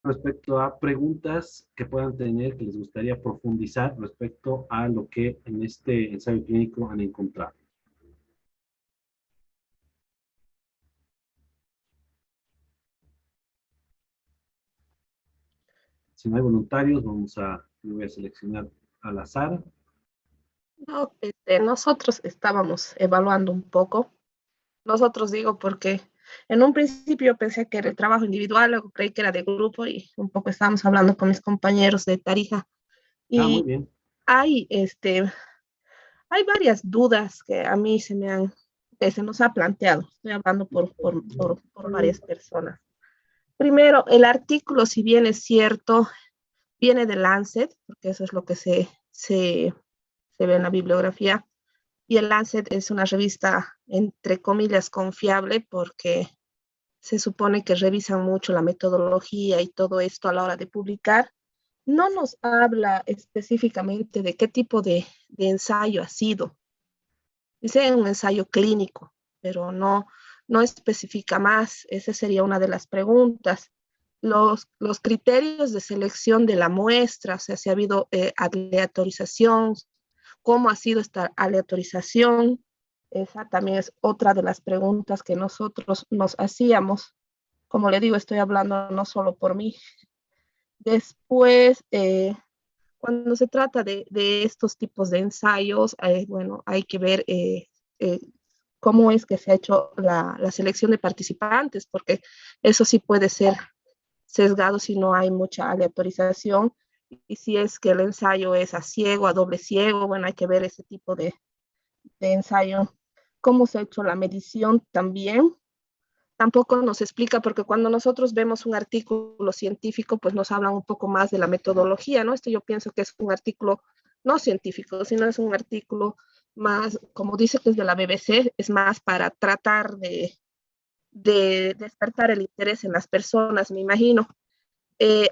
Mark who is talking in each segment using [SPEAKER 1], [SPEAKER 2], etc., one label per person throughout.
[SPEAKER 1] respecto a preguntas que puedan tener, que les gustaría profundizar respecto a lo que en este ensayo clínico han encontrado. Si no hay voluntarios, yo voy a seleccionar al azar.
[SPEAKER 2] No, nosotros estábamos evaluando un poco. Nosotros digo porque en un principio pensé que era el trabajo individual, luego creí que era de grupo y un poco estábamos hablando con mis compañeros de Tarija.
[SPEAKER 1] Ah, muy
[SPEAKER 2] Y
[SPEAKER 1] bien.
[SPEAKER 2] hay, hay varias dudas que a mí que se nos ha planteado. Estoy hablando por varias personas. Primero, el artículo, si bien es cierto, viene de Lancet, porque eso es lo que se ve en la bibliografía, y el Lancet es una revista, entre comillas, confiable porque se supone que revisan mucho la metodología y todo esto a la hora de publicar. No nos habla específicamente de qué tipo de ensayo ha sido. Dice un ensayo clínico, pero no especifica más. Esa sería una de las preguntas. Los criterios de selección de la muestra, o sea, si ha habido aleatorización, cómo ha sido esta aleatorización, esa también es otra de las preguntas que nosotros nos hacíamos. Como le digo, estoy hablando no solo por mí. Después, cuando se trata de estos tipos de ensayos, bueno, hay que ver eh, cómo es que se ha hecho la selección de participantes, porque eso sí puede ser sesgado si no hay mucha aleatorización. Y si es que el ensayo es a ciego, a doble ciego, bueno, hay que ver ese tipo de ensayo. Cómo se ha hecho la medición también. Tampoco nos explica, porque cuando nosotros vemos un artículo científico, pues nos hablan un poco más de la metodología, ¿no? Esto yo pienso que es un artículo no científico, sino es un artículo más, como dice que es de la BBC, es más para tratar de despertar el interés en las personas, me imagino.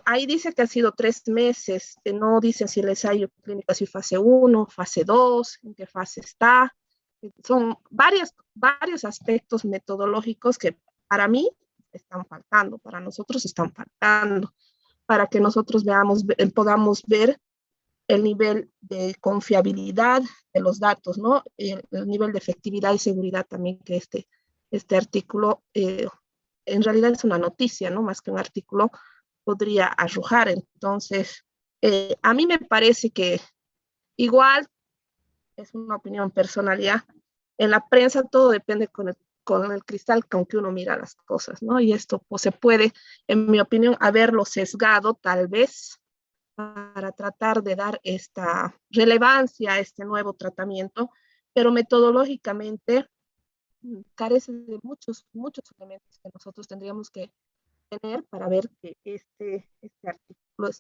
[SPEAKER 2] Ahí dice que ha sido 3 meses, no dicen si el ensayo clínico ha sido fase 1, fase 2, en qué fase está. Son varios aspectos metodológicos que para mí están faltando, para nosotros están faltando, para que nosotros podamos ver el nivel de confiabilidad de los datos, ¿no? El nivel de efectividad y seguridad también que este artículo en realidad es una noticia, ¿no? Más que un artículo podría arrojar. Entonces, a mí me parece que igual es una opinión personal ya. En la prensa todo depende con el cristal con que uno mira las cosas, ¿no? Y esto pues, se puede, en mi opinión, haberlo sesgado tal vez para tratar de dar esta relevancia a este nuevo tratamiento, pero metodológicamente carece de muchos elementos que nosotros tendríamos que tener para ver que este artículo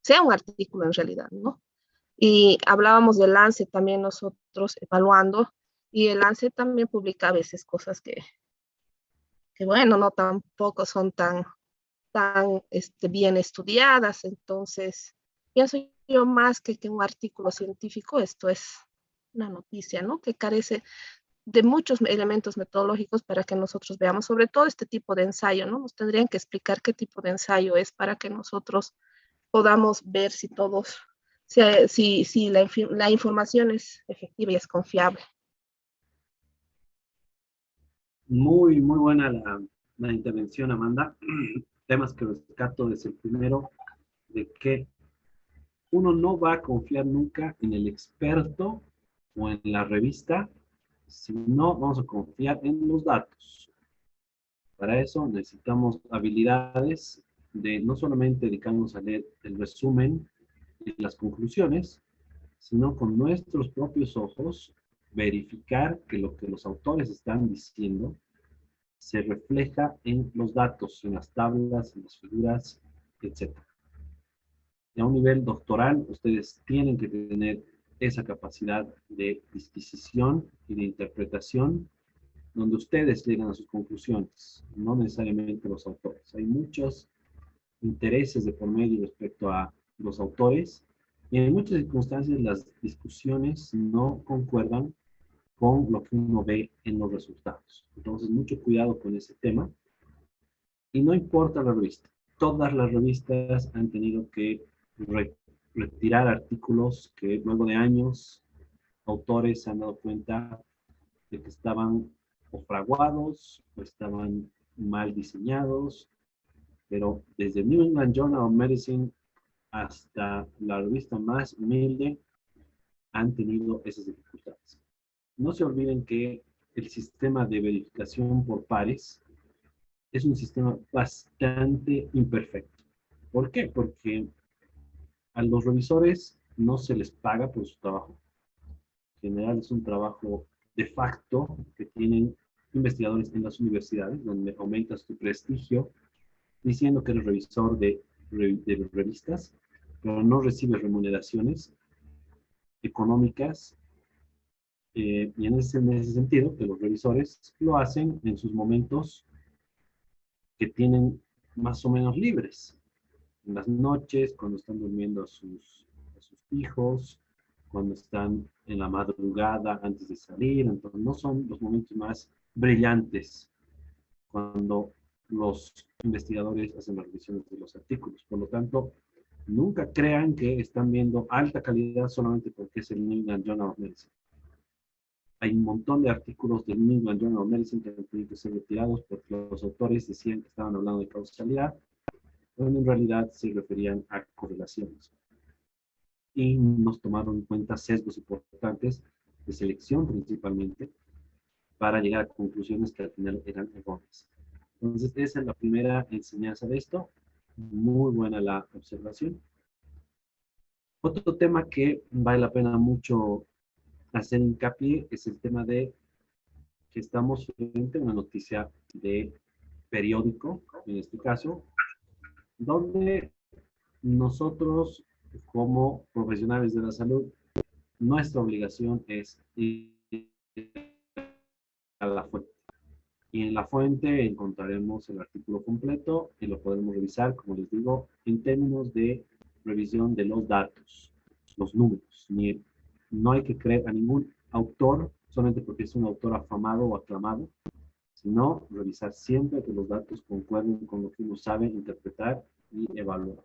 [SPEAKER 2] sea un artículo en realidad, ¿no? Y hablábamos del Lance también nosotros evaluando, y el Lance también publica a veces cosas que bueno, no tampoco son tan bien estudiadas. Entonces, pienso yo más que un artículo científico, esto es una noticia, ¿no? Que carece de muchos elementos metodológicos para que nosotros veamos, sobre todo este tipo de ensayo, ¿no? Nos tendrían que explicar qué tipo de ensayo es para que nosotros podamos ver si la información es efectiva y es confiable.
[SPEAKER 1] Muy buena la intervención, Amanda. Temas que rescato es el primero, de que uno no va a confiar nunca en el experto o en la revista, sino vamos a confiar en los datos. Para eso necesitamos habilidades de no solamente dedicarnos a leer el resumen y las conclusiones, sino con nuestros propios ojos verificar que lo que los autores están diciendo se refleja en los datos, en las tablas, en las figuras, etc. Y a un nivel doctoral, ustedes tienen que tener esa capacidad de disquisición y de interpretación, donde ustedes llegan a sus conclusiones, no necesariamente los autores. Hay muchos intereses de por medio respecto a los autores, y en muchas circunstancias las discusiones no concuerdan con lo que uno ve en los resultados. Entonces, mucho cuidado con ese tema. Y no importa la revista. todas las revistas han tenido que re retirar artículos que luego de años autores se han dado cuenta de que estaban o fraguados o estaban mal diseñados, pero desde New England Journal of Medicine hasta la revista más humilde han tenido esas dificultades. No se olviden que el sistema de verificación por pares es un sistema bastante imperfecto. ¿Por qué? Porque a los revisores no se les paga por su trabajo. En general es un trabajo de facto que tienen investigadores en las universidades, donde aumentas tu prestigio diciendo que eres revisor de revistas, pero no recibes remuneraciones económicas. Y en ese sentido, que los revisores lo hacen en sus momentos que tienen más o menos libres. En las noches, cuando están durmiendo a sus hijos, cuando están en la madrugada antes de salir. Entonces, no son los momentos más brillantes cuando los investigadores hacen las revisiones de los artículos. Por lo tanto, nunca crean que están viendo alta calidad solamente porque es el New England Journal of Medicine. Hay un montón de artículos del New England Journal of Medicine que han tenido que ser retirados porque los autores decían que estaban hablando de causalidad, pero en realidad se referían a correlaciones. Y nos tomaron en cuenta sesgos importantes de selección principalmente para llegar a conclusiones que al final eran erróneas. Entonces, esa es la primera enseñanza de esto. Muy buena la observación. Otro tema que vale la pena mucho hacer hincapié es el tema de que estamos frente a una noticia de periódico, en este caso, donde nosotros, como profesionales de la salud, nuestra obligación es ir a la fuente. Y en la fuente encontraremos el artículo completo y lo podremos revisar, como les digo, en términos de revisión de los datos, los números. No hay que creer a ningún autor solamente porque es un autor afamado o aclamado, sino revisar siempre que los datos concuerden con lo que uno sabe interpretar y evaluar.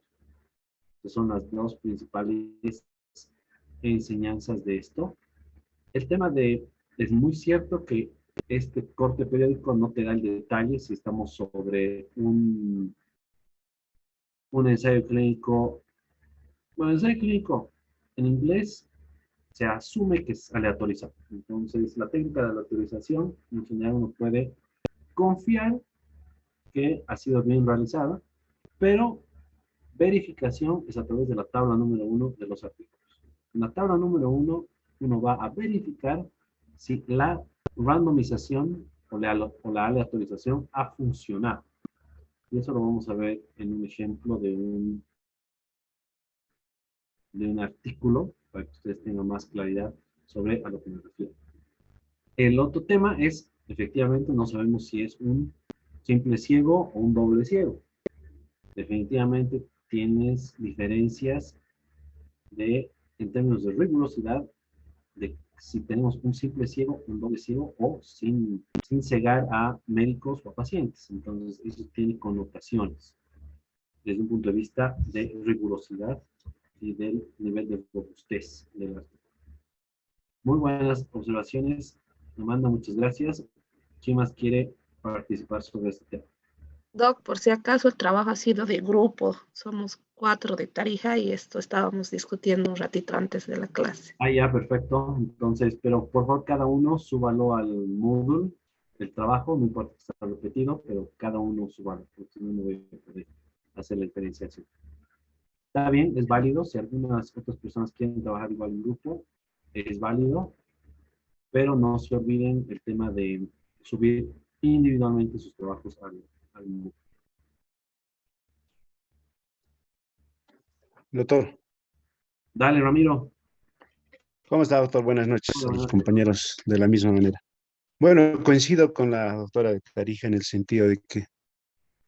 [SPEAKER 1] Estas son las dos principales enseñanzas de esto. El tema es muy cierto que este corte periódico no te da el detalle si estamos sobre un ensayo clínico. Bueno, ensayo clínico en inglés se asume que es aleatorizado. Entonces, la técnica de aleatorización, en general, uno puede confiar que ha sido bien realizada, pero verificación es a través de la tabla número 1 de los artículos. En la tabla número 1, uno va a verificar si la randomización o la aleatorización ha funcionado. Y eso lo vamos a ver en un ejemplo de un artículo para que ustedes tengan más claridad sobre a lo que me refiero. El otro tema es, efectivamente, no sabemos si es un simple ciego o un doble ciego. Definitivamente tienes diferencias en términos de rigurosidad, de si tenemos un simple ciego, un doble ciego o sin cegar a médicos o a pacientes. Entonces, eso tiene connotaciones desde un punto de vista de rigurosidad y del nivel de robustez del artículo. Muy buenas observaciones, Amanda, muchas gracias. ¿Quién más quiere participar sobre este tema?
[SPEAKER 2] Doc, por si acaso el trabajo ha sido de grupo, somos 4 de Tarija y esto estábamos discutiendo un ratito antes de la clase.
[SPEAKER 1] Ah, ya, perfecto. Entonces, pero por favor, cada uno súbalo al Moodle, el trabajo, no importa que sea repetido, pero cada uno súbalo, porque no voy a poder hacer la diferenciación. Está bien, es válido. Si algunas otras personas quieren trabajar igual en grupo, es válido, pero no se olviden el tema de subir individualmente sus trabajos al Moodle.
[SPEAKER 3] Doctor,
[SPEAKER 1] Dale, Ramiro.
[SPEAKER 3] ¿cómo está, doctor? Buenas noches
[SPEAKER 1] Hola,
[SPEAKER 3] a los
[SPEAKER 1] buenas noches.
[SPEAKER 3] compañeros de la misma manera. Bueno, coincido con la doctora de Tarija en el sentido de que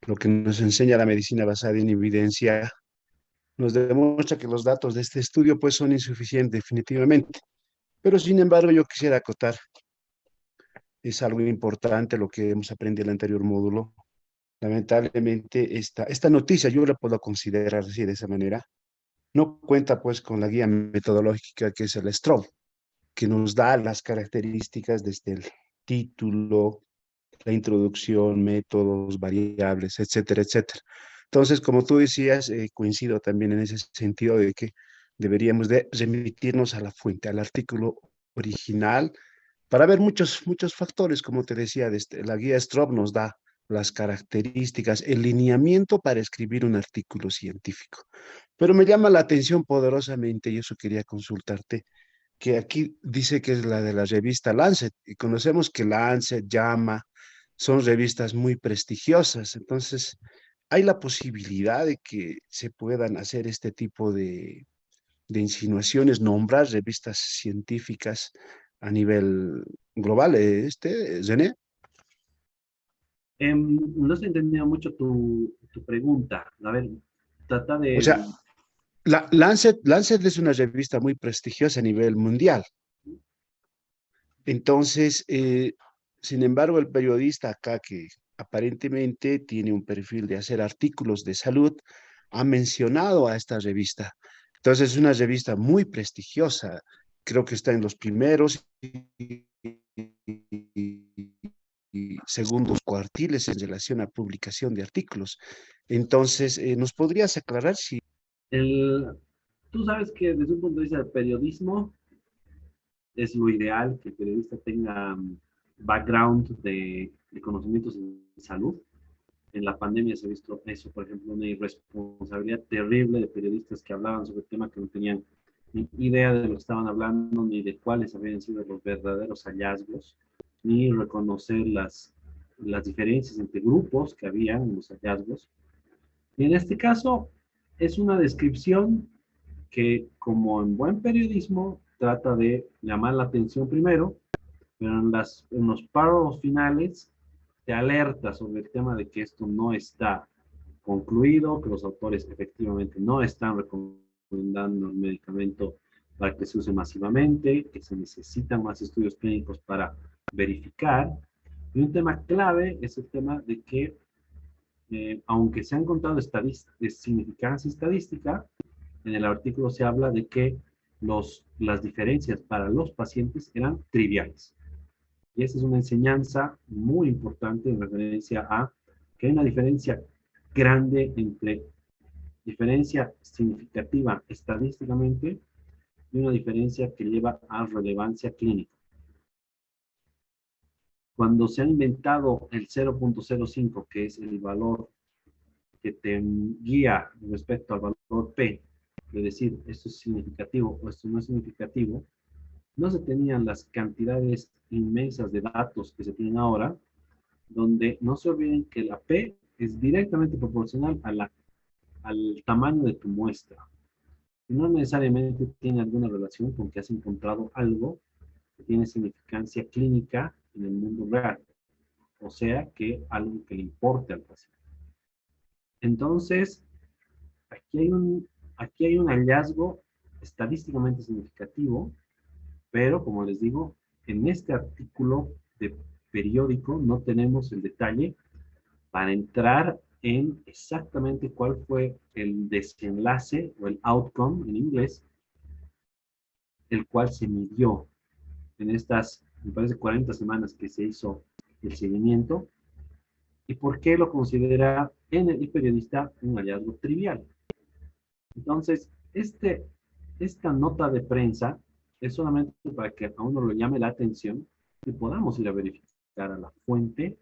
[SPEAKER 3] lo que nos enseña la medicina basada en evidencia nos demuestra que los datos de este estudio pues son insuficientes definitivamente. Pero sin embargo yo quisiera acotar, es algo importante lo que hemos aprendido en el anterior módulo, lamentablemente esta noticia, yo la puedo considerar así de esa manera, no cuenta pues con la guía metodológica que es el STROB, que nos da las características desde el título, la introducción, métodos, variables, etcétera, etcétera. Entonces, como tú decías, coincido también en ese sentido de que deberíamos de remitirnos a la fuente, al artículo original, para ver muchos factores, como te decía, desde la guía Strobe nos da las características, el lineamiento para escribir un artículo científico. Pero me llama la atención poderosamente, y eso quería consultarte, que aquí dice que es la de la revista Lancet, y conocemos que Lancet, JAMA, son revistas muy prestigiosas, entonces hay la posibilidad de que se puedan hacer este tipo de insinuaciones, nombrar revistas científicas a nivel global, René.
[SPEAKER 1] No estoy entendiendo mucho tu pregunta. A ver, trata
[SPEAKER 3] O
[SPEAKER 1] de...
[SPEAKER 3] sea, Lancet es una revista muy prestigiosa a nivel mundial. Entonces, sin embargo, el periodista acá que aparentemente tiene un perfil de hacer artículos de salud, ha mencionado a esta revista. Entonces, es una revista muy prestigiosa. Creo que está en los primeros y segundos cuartiles en relación a publicación de artículos. Entonces, ¿nos podrías aclarar si...
[SPEAKER 1] el, tú sabes que desde un punto de vista del periodismo es lo ideal que el periodista tenga background de conocimientos en salud. En la pandemia se ha visto eso, por ejemplo, una irresponsabilidad terrible de periodistas que hablaban sobre temas que no tenían ni idea de lo que estaban hablando, ni de cuáles habían sido los verdaderos hallazgos, ni reconocer las diferencias entre grupos que había en los hallazgos. Y en este caso es una descripción que, como en buen periodismo, trata de llamar la atención primero, pero en los párrafos finales te alerta sobre el tema de que esto no está concluido, que los autores efectivamente no están recomendando el medicamento para que se use masivamente, que se necesitan más estudios clínicos para verificar. Y un tema clave es el tema de que, aunque se han encontrado significancia estadística, en el artículo se habla de que las diferencias para los pacientes eran triviales. Y esa es una enseñanza muy importante en referencia a que hay una diferencia grande entre diferencia significativa estadísticamente y una diferencia que lleva a relevancia clínica. Cuando se ha inventado el 0.05, que es el valor que te guía respecto al valor P, de decir esto es significativo o esto no es significativo, no se tenían las cantidades inmensas de datos que se tienen ahora, donde no se olviden que la P es directamente proporcional al tamaño de tu muestra. Y no necesariamente tiene alguna relación con que has encontrado algo que tiene significancia clínica en el mundo real, o sea, que algo que le importe al paciente. Entonces, aquí hay aquí hay un hallazgo estadísticamente significativo, pero como les digo, en este artículo de periódico no tenemos el detalle para entrar en exactamente cuál fue el desenlace o el outcome en inglés, el cual se midió en estas, me parece, 40 semanas que se hizo el seguimiento, y por qué lo considera en el periodista un hallazgo trivial. Entonces, esta nota de prensa es solamente para que a uno lo llame la atención y podamos ir a verificar a la fuente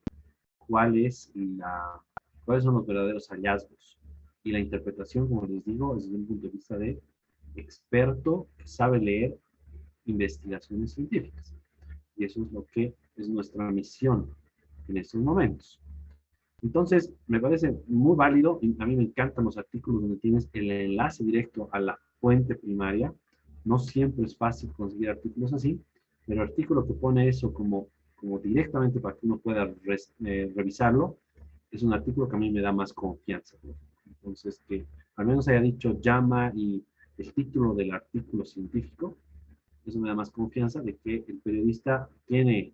[SPEAKER 1] cuáles son los verdaderos hallazgos. Y la interpretación, como les digo, es desde un punto de vista de experto que sabe leer investigaciones científicas. Y eso es lo que es nuestra misión en estos momentos. Entonces, me parece muy válido, y a mí me encantan los artículos donde tienes el enlace directo a la fuente primaria. No siempre es fácil conseguir artículos así, pero el artículo que pone eso como directamente para que uno pueda revisarlo, es un artículo que a mí me da más confianza. Entonces, que al menos haya dicho llama y el título del artículo científico, eso me da más confianza de que el periodista tiene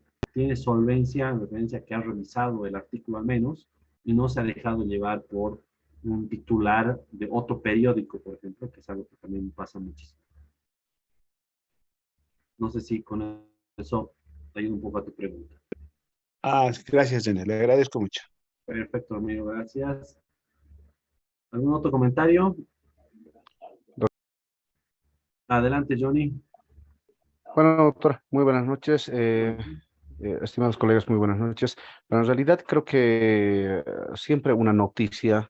[SPEAKER 1] solvencia en referencia a que ha revisado el artículo al menos y no se ha dejado llevar por un titular de otro periódico, por ejemplo, que es algo que también pasa muchísimo. No sé si con eso te ayuda un poco a tu pregunta.
[SPEAKER 3] Gracias, Jenny, le agradezco mucho.
[SPEAKER 1] Perfecto, amigo, gracias. ¿Algún otro comentario? Adelante, Johnny.
[SPEAKER 3] Bueno, doctor, muy buenas noches. Estimados colegas, muy buenas noches. Pero en realidad creo que siempre una noticia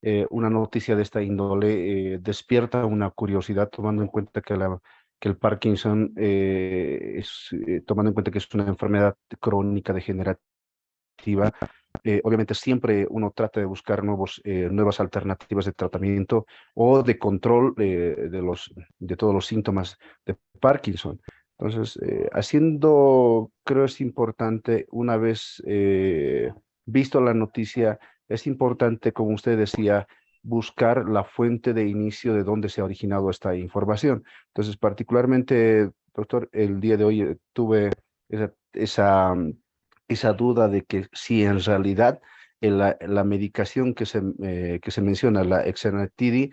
[SPEAKER 3] de esta índole despierta una curiosidad, tomando en cuenta que el Parkinson tomando en cuenta que es una enfermedad crónica degenerativa. Obviamente siempre uno trata de buscar nuevas alternativas de tratamiento o de control de todos los síntomas de Parkinson. Entonces, creo es importante, una vez visto la noticia, es importante, como usted decía, buscar la fuente de inicio de dónde se ha originado esta información. Entonces, particularmente, doctor, el día de hoy tuve esa duda de que si en realidad la medicación que se menciona, la Exenatide,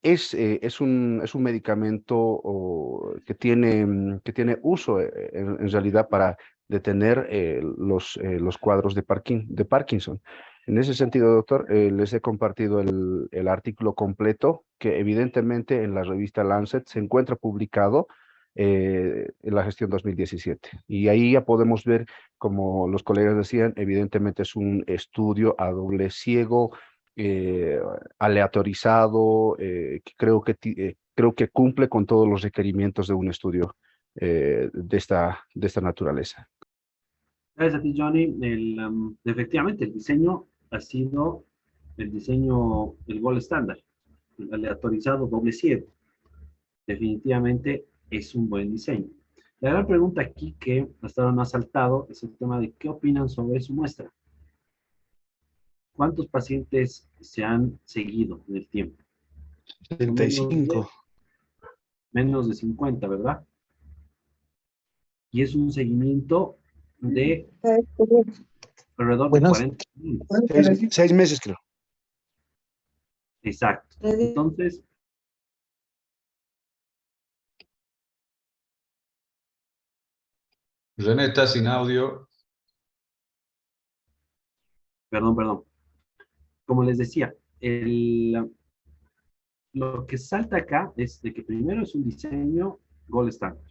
[SPEAKER 3] es un medicamento que tiene uso en realidad para detener los cuadros de Parkinson. En ese sentido, doctor, les he compartido el artículo completo que evidentemente en la revista Lancet se encuentra publicado en la gestión 2017. Y ahí ya podemos ver, como los colegas decían, evidentemente es un estudio a doble ciego, eh, aleatorizado, que creo que cumple con todos los requerimientos de un estudio de esta naturaleza.
[SPEAKER 1] Gracias a ti, Johnny. Efectivamente, el diseño ha sido el gold estándar, el aleatorizado doble ciego. Definitivamente es un buen diseño. La gran pregunta aquí que hasta ahora no ha saltado es el tema de qué opinan sobre su muestra. ¿Cuántos pacientes se han seguido en el tiempo? Menos
[SPEAKER 3] 75.
[SPEAKER 1] menos de 50, ¿verdad? Y es un seguimiento de alrededor de
[SPEAKER 2] Buenos.
[SPEAKER 1] 40 minutos.
[SPEAKER 3] 6 meses, creo.
[SPEAKER 1] Exacto. Entonces,
[SPEAKER 4] René está sin audio.
[SPEAKER 1] perdón. Como les decía, lo que salta acá es de que primero es un diseño gold standard.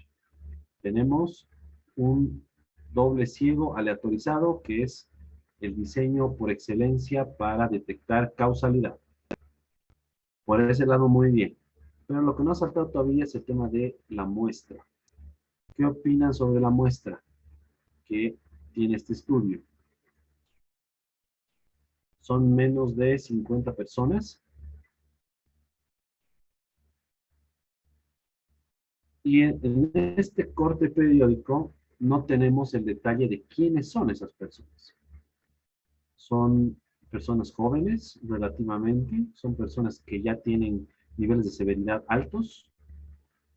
[SPEAKER 1] Tenemos un doble ciego aleatorizado, que es el diseño por excelencia para detectar causalidad. Por ese lado, muy bien. Pero lo que no ha saltado todavía es el tema de la muestra. ¿Qué opinan sobre la muestra que tiene este estudio? Son menos de 50 personas. Y en este corte periódico no tenemos el detalle de quiénes son esas personas. Son personas jóvenes relativamente, son personas que ya tienen niveles de severidad altos.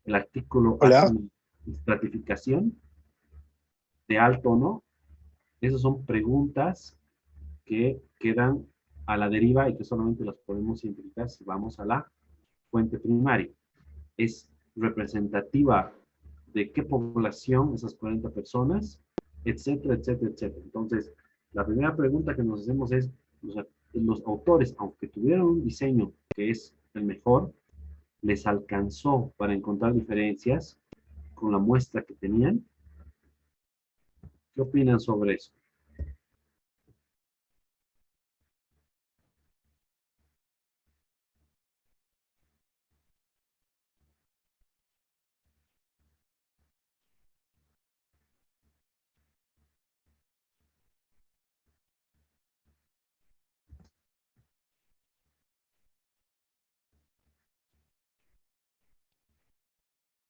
[SPEAKER 1] El artículo hace
[SPEAKER 3] Hola.
[SPEAKER 1] una estratificación de alto o no. Esas son preguntas que quedan a la deriva y que solamente las podemos identificar si vamos a la fuente primaria. Es representativa de qué población, esas 40 personas, etcétera, etcétera, etcétera. Entonces, la primera pregunta que nos hacemos es, los autores, aunque tuvieron un diseño que es el mejor, ¿les alcanzó para encontrar diferencias con la muestra que tenían? ¿Qué opinan sobre eso?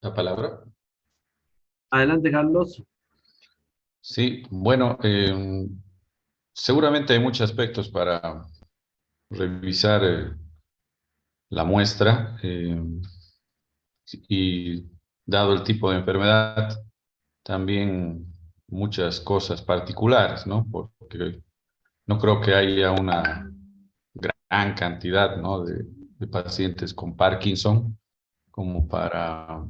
[SPEAKER 4] La palabra.
[SPEAKER 1] Adelante, Carlos.
[SPEAKER 4] Sí, bueno, seguramente hay muchos aspectos para revisar la muestra y dado el tipo de enfermedad, también muchas cosas particulares, ¿no? Porque no creo que haya una gran cantidad, ¿no? de pacientes con Parkinson como para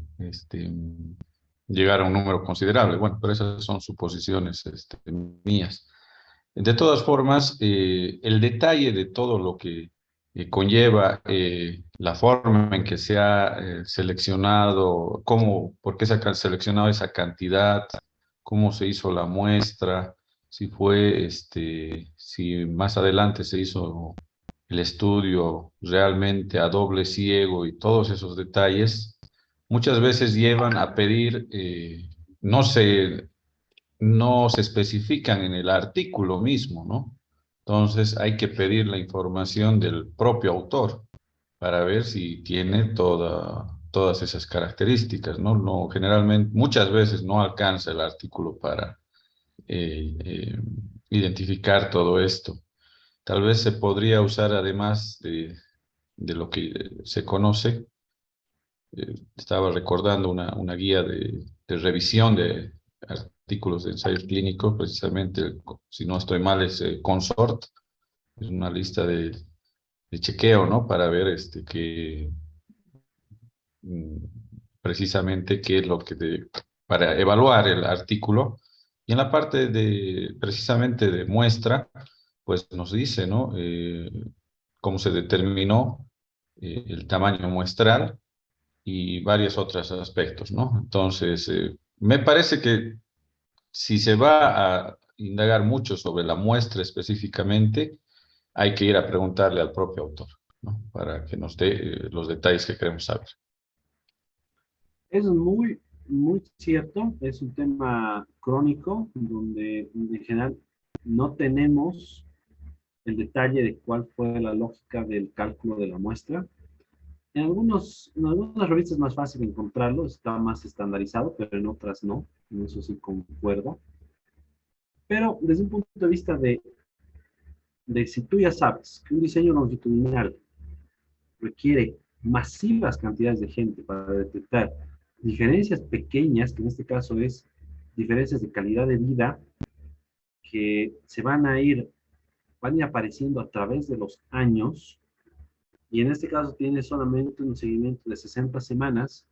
[SPEAKER 4] llegar a un número considerable. Bueno, pero esas son suposiciones mías. De todas formas, el detalle de todo lo que conlleva la forma en que se ha seleccionado, por qué se ha seleccionado esa cantidad, cómo se hizo la muestra, si fue, si más adelante se hizo el estudio realmente a doble ciego y todos esos detalles, muchas veces llevan a pedir, no se, no se especifican en el artículo mismo, ¿no? Entonces hay que pedir la información del propio autor para ver si tiene todas esas características, ¿no? No, generalmente, muchas veces no alcanza el artículo para eh, eh, identificar todo esto. Tal vez se podría usar, además de lo que se conoce, estaba recordando una guía de revisión de artículos de ensayos clínicos, precisamente, si no estoy mal, es Consort, es una lista de chequeo, ¿no? Para ver mm, precisamente qué es lo que para evaluar el artículo. Y en la parte precisamente de muestra, pues nos dice, ¿no? Cómo se determinó el tamaño muestral y varios otros aspectos, ¿no? Entonces, me parece que si se va a indagar mucho sobre la muestra específicamente, hay que ir a preguntarle al propio autor, ¿no? Para que nos dé los detalles que queremos saber.
[SPEAKER 1] Es muy, muy cierto, es un tema crónico donde en general no tenemos el detalle de cuál fue la lógica del cálculo de la muestra. En algunas revistas es más fácil encontrarlo, está más estandarizado, pero en otras no, en eso sí concuerdo. Pero desde un punto de vista de si tú ya sabes que un diseño longitudinal requiere masivas cantidades de gente para detectar diferencias pequeñas, que en este caso es diferencias de calidad de vida, que van a ir apareciendo a través de los años, y en este caso tiene solamente un seguimiento de 60 semanas,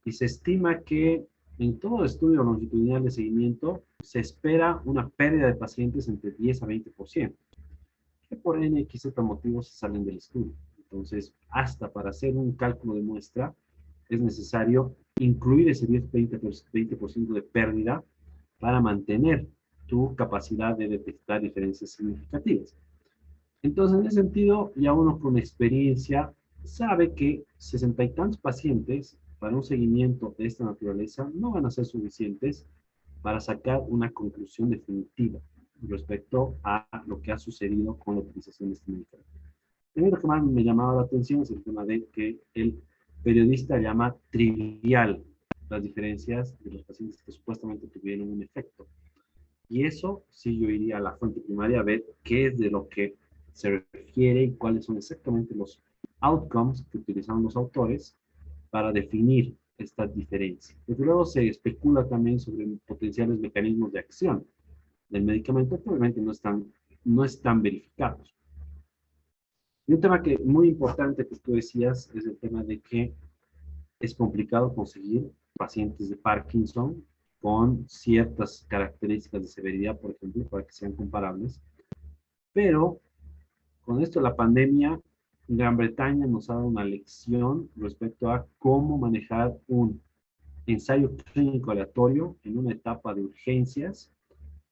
[SPEAKER 1] y se estima que en todo estudio longitudinal de seguimiento se espera una pérdida de pacientes entre 10 a 20%, que por N, X, Z motivos se salen del estudio. Entonces, hasta para hacer un cálculo de muestra, es necesario incluir ese 10-20% de pérdida para mantener tu capacidad de detectar diferencias significativas. Entonces, en ese sentido, ya uno con experiencia sabe que 60 y tantos pacientes para un seguimiento de esta naturaleza no van a ser suficientes para sacar una conclusión definitiva respecto a lo que ha sucedido con la utilización de este medicamento. Primero que más me llamaba la atención es el tema de que el periodista llama trivial las diferencias de los pacientes que supuestamente tuvieron un efecto. Y eso sí yo iría a la fuente primaria a ver qué es de lo que se refiere y cuáles son exactamente los outcomes que utilizaron los autores para definir esta diferencia. Desde luego se especula también sobre potenciales mecanismos de acción del medicamento que obviamente no están verificados. Y un tema muy importante que tú decías es el tema de que es complicado conseguir pacientes de Parkinson con ciertas características de severidad, por ejemplo, para que sean comparables. Pero con esto de la pandemia, Gran Bretaña nos ha dado una lección respecto a cómo manejar un ensayo clínico aleatorio en una etapa de urgencias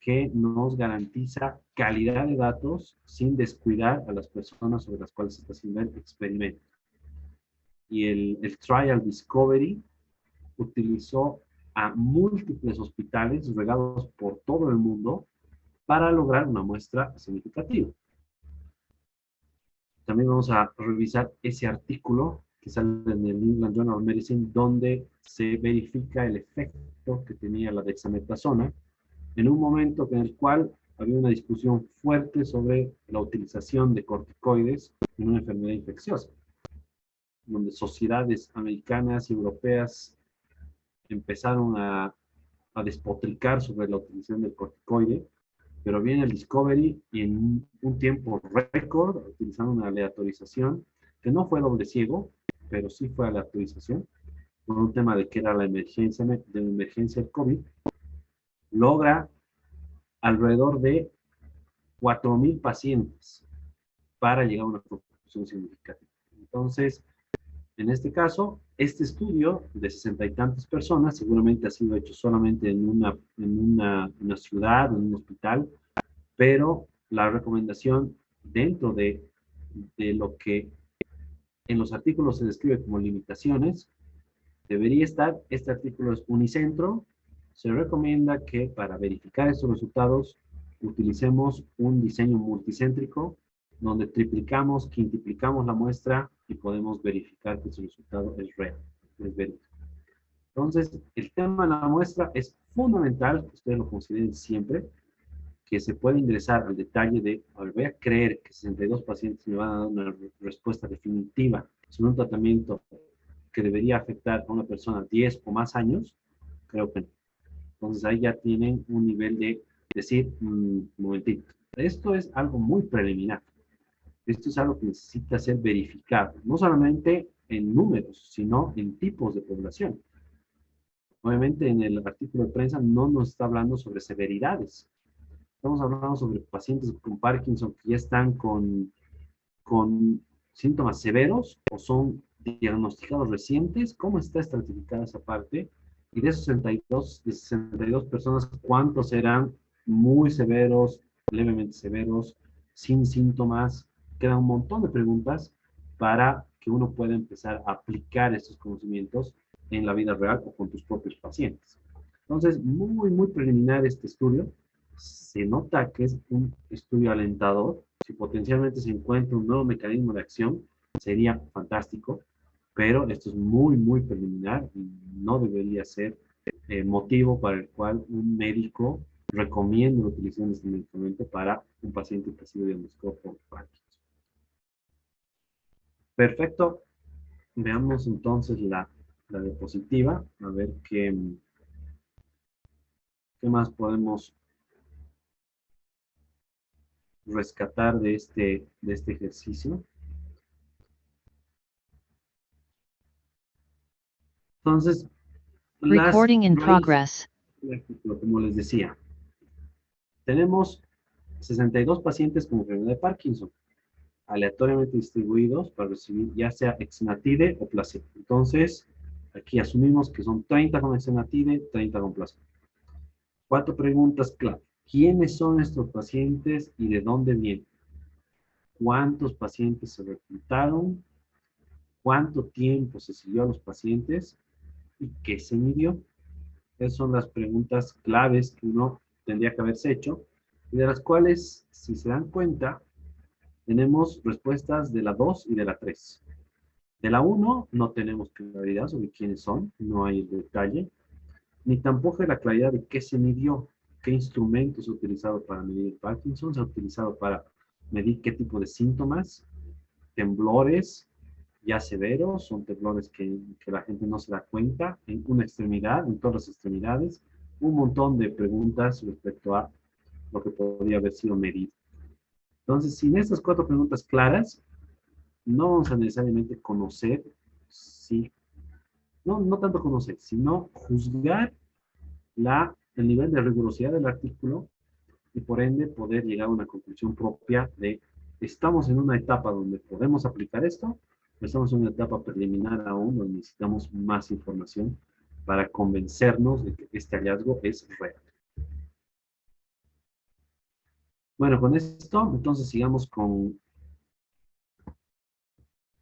[SPEAKER 1] que nos garantiza calidad de datos sin descuidar a las personas sobre las cuales se está haciendo el experimento. Y el Trial Discovery utilizó a múltiples hospitales regados por todo el mundo para lograr una muestra significativa. También vamos a revisar ese artículo que sale en el New England Journal of Medicine, donde se verifica el efecto que tenía la dexametasona en un momento en el cual había una discusión fuerte sobre la utilización de corticoides en una enfermedad infecciosa, donde sociedades americanas y europeas empezaron a despotricar sobre la utilización del corticoide, pero viene el discovery y en un tiempo récord, utilizando una aleatorización, que no fue doble ciego, pero sí fue aleatorización, por un tema de que era la emergencia del COVID, logra alrededor de 4.000 pacientes para llegar a una conclusión significativa. Entonces, en este caso, este estudio de 60 y tantas personas seguramente ha sido hecho solamente en una ciudad, en un hospital, pero la recomendación dentro de lo que en los artículos se describe como limitaciones, debería estar, este artículo es unicentro, se recomienda que para verificar estos resultados utilicemos un diseño multicéntrico donde triplicamos, quintuplicamos la muestra y podemos verificar que su resultado es real, es verídico. Entonces, el tema de la muestra es fundamental, que ustedes lo consideren siempre, que se puede ingresar al detalle de, a ver, voy a creer que 62 pacientes me van a dar una respuesta definitiva sobre un tratamiento que debería afectar a una persona 10 o más años, creo que no. Entonces ahí ya tienen un nivel de decir, un momentito, esto es algo muy preliminar. Esto es algo que necesita ser verificado, no solamente en números, sino en tipos de población. Obviamente en el artículo de prensa no nos está hablando sobre severidades. Estamos hablando sobre pacientes con Parkinson que ya están con síntomas severos o son diagnosticados recientes. ¿Cómo está estratificada esa parte? Y de esos 62 personas, ¿cuántos eran muy severos, levemente severos, sin síntomas? Queda un montón de preguntas para que uno pueda empezar a aplicar estos conocimientos en la vida real o con tus propios pacientes. Entonces, muy, muy preliminar este estudio. Se nota que es un estudio alentador. Si potencialmente se encuentra un nuevo mecanismo de acción, sería fantástico, pero esto es muy, muy preliminar y no debería ser motivo para el cual un médico recomienda la utilización de este medicamento para un paciente que ha sido diagnosticado por Parkinson. Perfecto. Veamos entonces la diapositiva, a ver qué más podemos rescatar de este ejercicio. Entonces,
[SPEAKER 5] Recording in progress.
[SPEAKER 1] Como les decía, tenemos 62 pacientes con enfermedad de Parkinson, aleatoriamente distribuidos para recibir ya sea exenatide o placebo. Entonces, aquí asumimos que son 30 con exenatide, 30 con placebo. 4 preguntas clave. ¿Quiénes son estos pacientes y de dónde vienen? ¿Cuántos pacientes se reclutaron? ¿Cuánto tiempo se siguió a los pacientes? ¿Y qué se midió? Esas son las preguntas claves que uno tendría que haberse hecho y de las cuales, si se dan cuenta, tenemos respuestas de la 2 y de la 3. De la 1 no tenemos claridad sobre quiénes son, no hay el detalle, ni tampoco hay la claridad de qué se midió, qué instrumentos se ha utilizado para medir el Parkinson, se ha utilizado para medir qué tipo de síntomas, temblores, ya severos, son temblores que la gente no se da cuenta, en una extremidad, en todas las extremidades, un montón de preguntas respecto a lo que podría haber sido medido. Entonces, sin estas 4 preguntas claras, no vamos a necesariamente conocer, no tanto conocer, sino juzgar el nivel de rigurosidad del artículo y por ende poder llegar a una conclusión propia de, ¿estamos en una etapa donde podemos aplicar esto? Estamos en una etapa preliminar aún donde necesitamos más información para convencernos de que este hallazgo es real. Bueno, con esto, entonces sigamos con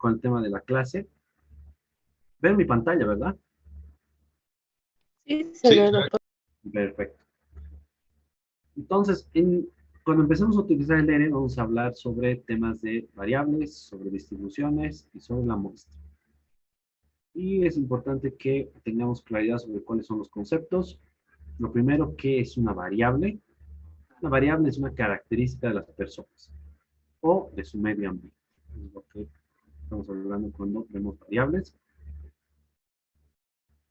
[SPEAKER 1] el tema de la clase. Ven mi pantalla, ¿verdad?
[SPEAKER 2] Sí, se ve, doctor.
[SPEAKER 1] Perfecto. Entonces, cuando empecemos a utilizar el R, vamos a hablar sobre temas de variables, sobre distribuciones y sobre la muestra. Y es importante que tengamos claridad sobre cuáles son los conceptos. Lo primero, ¿qué es una variable? Una variable es una característica de las personas o de su medio ambiente. Es lo que estamos hablando cuando vemos variables.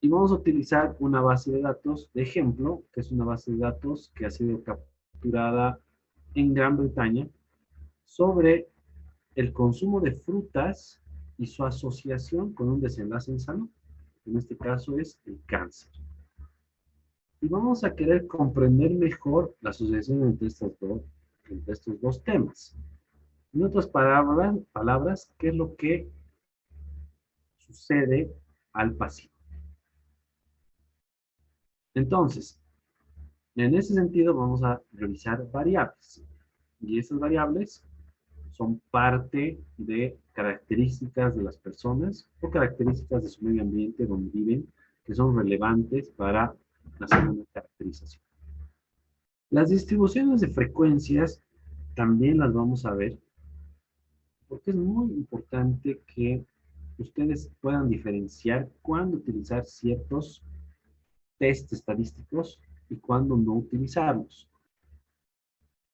[SPEAKER 1] Y vamos a utilizar una base de datos de ejemplo, que es una base de datos que ha sido capturada en Gran Bretaña sobre el consumo de frutas y su asociación con un desenlace en salud. En este caso es el cáncer. Y vamos a querer comprender mejor la asociación entre estos dos temas. En otras palabras, ¿qué es lo que sucede al paciente? Entonces, en ese sentido vamos a revisar variables. Y esas variables son parte de características de las personas o características de su medio ambiente donde viven que son relevantes para hacer una caracterización. Las distribuciones de frecuencias también las vamos a ver porque es muy importante que ustedes puedan diferenciar cuándo utilizar ciertos test estadísticos y cuándo no utilizarlos.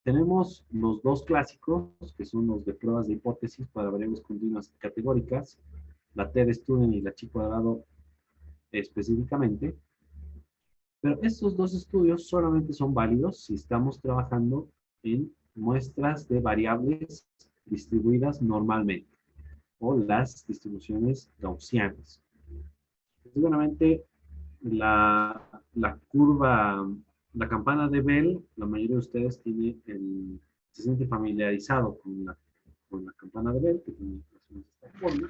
[SPEAKER 1] Tenemos los dos clásicos, que son los de pruebas de hipótesis para variables continuas categóricas, la T-de-Student y la Chi-cuadrado específicamente, pero estos dos estudios solamente son válidos si estamos trabajando en muestras de variables distribuidas normalmente, o las distribuciones gaussianas. Seguramente la curva, la campana de Bell, la mayoría de ustedes se siente familiarizado con la campana de Bell, que tiene esta forma,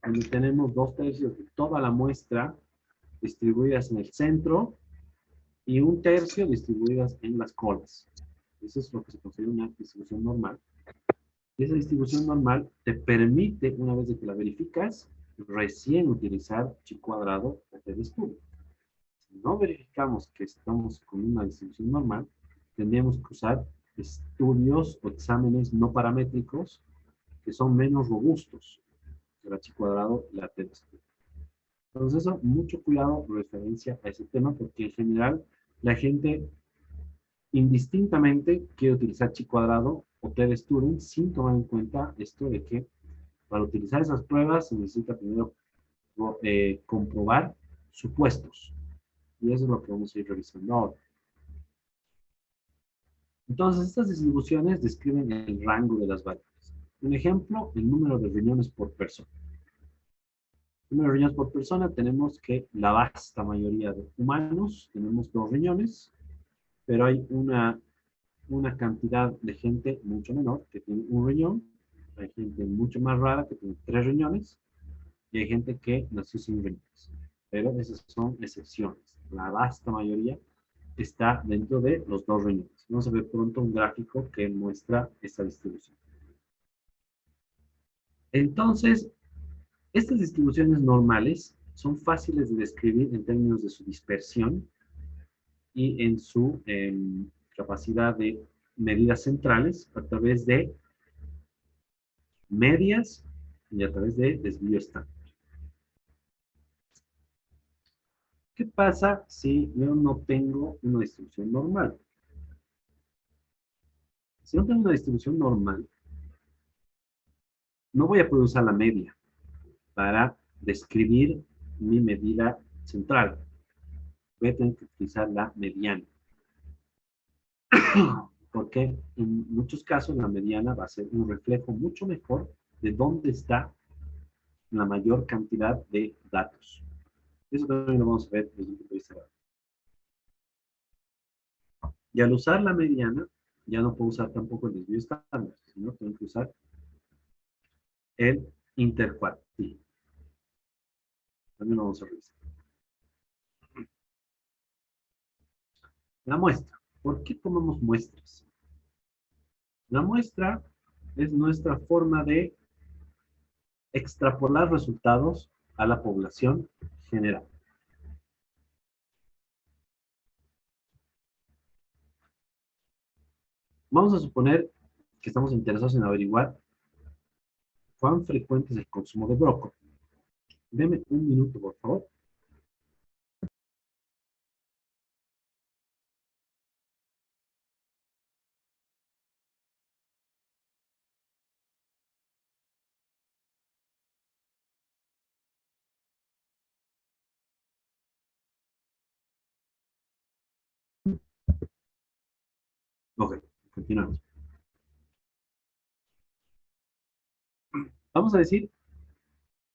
[SPEAKER 1] donde tenemos 2/3 de toda la muestra distribuidas en el centro y 1/3 distribuidas en las colas. Eso es lo que se considera una distribución normal. Y esa distribución normal te permite, una vez de que la verificas, recién utilizar chi cuadrado o T-de-Student. Si no verificamos que estamos con una distribución normal, tendríamos que usar estudios o exámenes no paramétricos que son menos robustos que la chi cuadrado y la T-de-Student. Entonces, eso, mucho cuidado referencia a ese tema, porque en general la gente indistintamente quiere utilizar chi cuadrado o T-de-Student sin tomar en cuenta esto de que para utilizar esas pruebas se necesita primero comprobar supuestos. Y eso es lo que vamos a ir revisando ahora. Entonces, estas distribuciones describen el rango de las variables. Un ejemplo, el número de riñones por persona. El número de riñones por persona, tenemos que la vasta mayoría de humanos tenemos 2 riñones, pero hay una cantidad de gente mucho menor que tiene 1 riñón, hay gente mucho más rara que tiene 3 riñones, y hay gente que nació sin riñones. Pero esas son excepciones. La vasta mayoría está dentro de los 2 riñones. Vamos a ver pronto un gráfico que muestra esta distribución. Entonces, estas distribuciones normales son fáciles de describir en términos de su dispersión y en su capacidad de medidas centrales a través de medias y a través de desvío estándar. ¿Qué pasa si yo no tengo una distribución normal? Si no tengo una distribución normal, no voy a poder usar la media para describir mi medida central. Voy a tener que utilizar la mediana. Porque en muchos casos la mediana va a ser un reflejo mucho mejor de dónde está la mayor cantidad de datos. Eso también lo vamos a ver desde un punto de vista gráfico. Y al usar la mediana, ya no puedo usar tampoco el desvío estándar, sino tengo que usar el intercuartil. También lo vamos a revisar. La muestra. ¿Por qué tomamos muestras? La muestra es nuestra forma de extrapolar resultados a la población general. Vamos a suponer que estamos interesados en averiguar cuán frecuente es el consumo de brócoli. Deme un minuto, por favor. Ok, continuamos. Vamos a decir,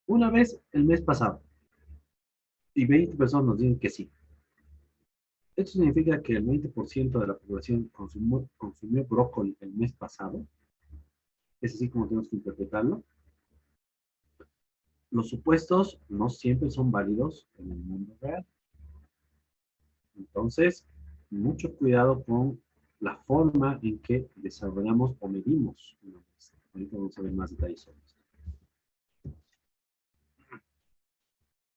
[SPEAKER 1] una vez el mes pasado, y 20 personas nos dicen que sí. Esto significa que el 20% de la población consumió brócoli el mes pasado. Es así como tenemos que interpretarlo. Los supuestos no siempre son válidos en el mundo real. Entonces, mucho cuidado con la forma en que desarrollamos o medimos una muestra. Ahorita vamos a ver más detalles sobre esto.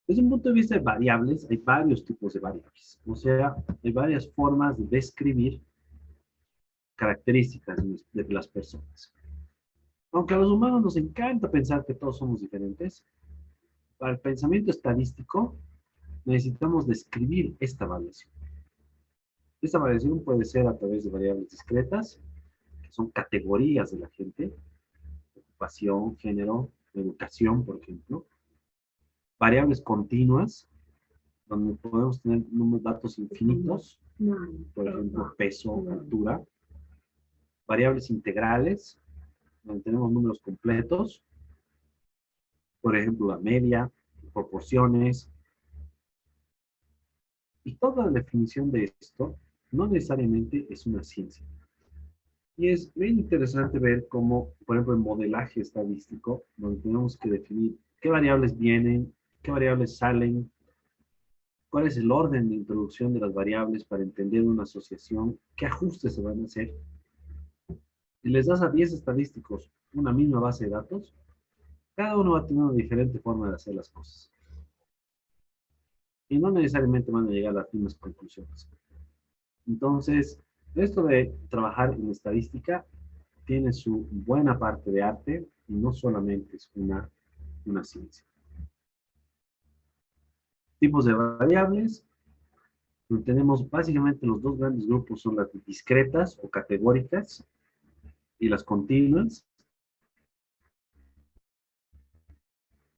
[SPEAKER 1] Desde un punto de vista de variables, hay varios tipos de variables. O sea, hay varias formas de describir características de las personas. Aunque a los humanos nos encanta pensar que todos somos diferentes, para el pensamiento estadístico necesitamos describir esta variación. Esta variación puede ser a través de variables discretas, que son categorías de la gente, ocupación, género, educación, por ejemplo. Variables continuas, donde podemos tener datos infinitos, por ejemplo, peso, altura. Variables integrales, donde tenemos números completos, por ejemplo, la media, proporciones. Y toda la definición de esto no necesariamente es una ciencia. Y es bien interesante ver cómo, por ejemplo, el modelaje estadístico, donde tenemos que definir qué variables vienen, qué variables salen, cuál es el orden de introducción de las variables para entender una asociación, qué ajustes se van a hacer. Si les das a 10 estadísticos una misma base de datos, cada uno va a tener una diferente forma de hacer las cosas. Y no necesariamente van a llegar a las mismas conclusiones. Entonces, esto de trabajar en estadística tiene su buena parte de arte y no solamente es una ciencia. Tipos de variables. Tenemos básicamente los dos grandes grupos son las discretas o categóricas y las continuas.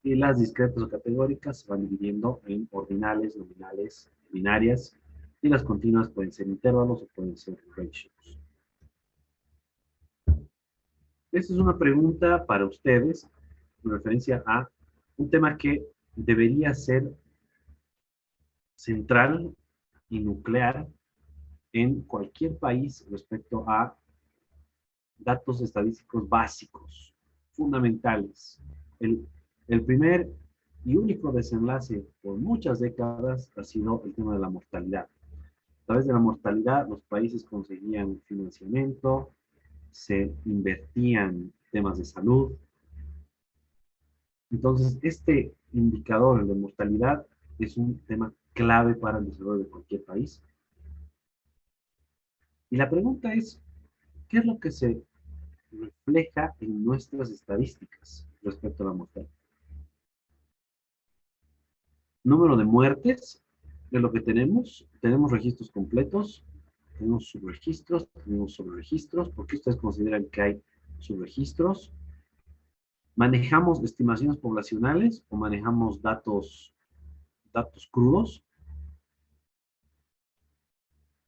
[SPEAKER 1] Y las discretas o categóricas se van dividiendo en ordinales, nominales, binarias, y las continuas pueden ser intervalos o pueden ser ratios. Esta es una pregunta para ustedes en referencia a un tema que debería ser central y nuclear en cualquier país respecto a datos estadísticos básicos, fundamentales. El primer y único desenlace por muchas décadas ha sido el tema de la mortalidad. A través de la mortalidad, los países conseguían financiamiento, se invertían temas de salud. Entonces, este indicador de mortalidad es un tema clave para el desarrollo de cualquier país. Y la pregunta es, ¿qué es lo que se refleja en nuestras estadísticas respecto a la mortalidad? Número de muertes es lo que tenemos. Tenemos registros completos, tenemos subregistros, tenemos sobreregistros, porque ustedes consideran que hay subregistros. ¿Manejamos estimaciones poblacionales o manejamos datos crudos?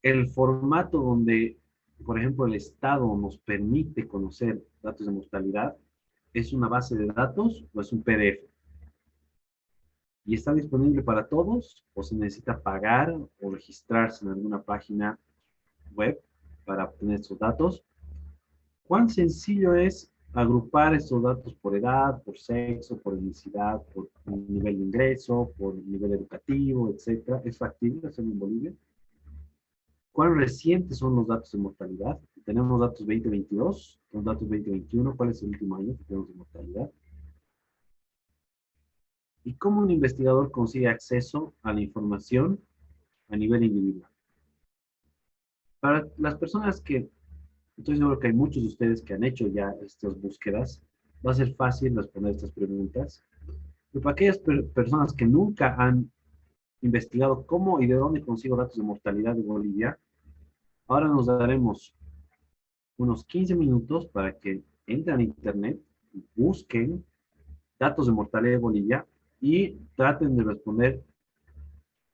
[SPEAKER 1] El formato donde, por ejemplo, el Estado nos permite conocer datos de mortalidad, ¿es una base de datos o es un PDF? ¿Y está disponible para todos o se necesita pagar o registrarse en alguna página web para obtener estos datos? ¿Cuán sencillo es agrupar estos datos por edad, por sexo, por etnicidad, por nivel de ingreso, por nivel educativo, etcétera? ¿Es factible hacerlo en Bolivia? ¿Cuán recientes son los datos de mortalidad? Tenemos datos 2022, los datos 2021, ¿cuál es el último año que tenemos de mortalidad? ¿Y cómo un investigador consigue acceso a la información a nivel individual? Para las personas que, estoy seguro que hay muchos de ustedes que han hecho ya estas búsquedas, va a ser fácil responder estas preguntas. Pero para aquellas personas que nunca han investigado cómo y de dónde consigo datos de mortalidad de Bolivia, ahora nos daremos unos 15 minutos para que entren a internet, busquen datos de mortalidad de Bolivia y traten de responder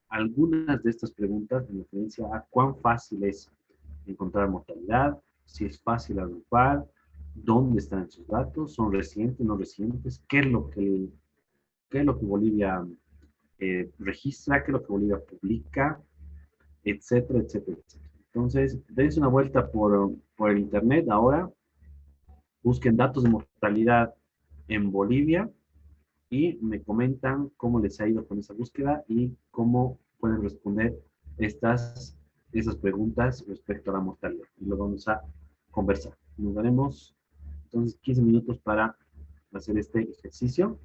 [SPEAKER 1] algunas de estas preguntas en referencia a cuán fácil es encontrar mortalidad, si es fácil agrupar, dónde están sus datos, son recientes, no recientes, qué es lo que Bolivia registra, qué es lo que Bolivia publica, etcétera, etcétera, etcétera. Entonces, dense una vuelta por el internet ahora, busquen datos de mortalidad en Bolivia y me comentan cómo les ha ido con esa búsqueda y cómo pueden responder esas preguntas respecto a la mortalidad. Y lo vamos a conversar. Nos daremos entonces 15 minutos para hacer este ejercicio.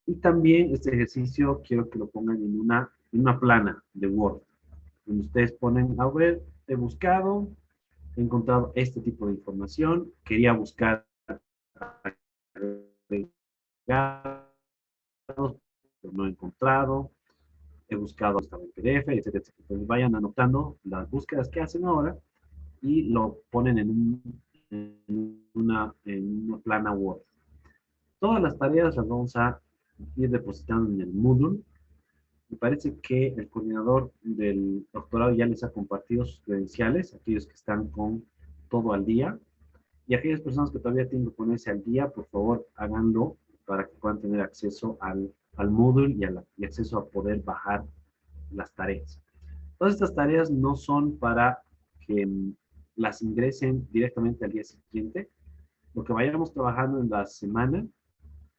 [SPEAKER 1] Y también este ejercicio quiero que lo pongan en una plana de Word, donde ustedes ponen, a ver, he buscado, he encontrado este tipo de información, quería buscar agregados, pero no he encontrado, he buscado hasta en PDF, etcétera, etcétera. Entonces vayan anotando las búsquedas que hacen ahora y lo ponen en una plana Word. Todas las tareas las vamos a ir depositando en el Moodle. Me parece que el coordinador del doctorado ya les ha compartido sus credenciales, aquellos que están con todo al día. Y aquellas personas que todavía tienen que ponerse al día, por favor, háganlo para que puedan tener acceso al Moodle y acceso a poder bajar las tareas. Todas estas tareas no son para que las ingresen directamente al día siguiente. Lo que vayamos trabajando en la semana,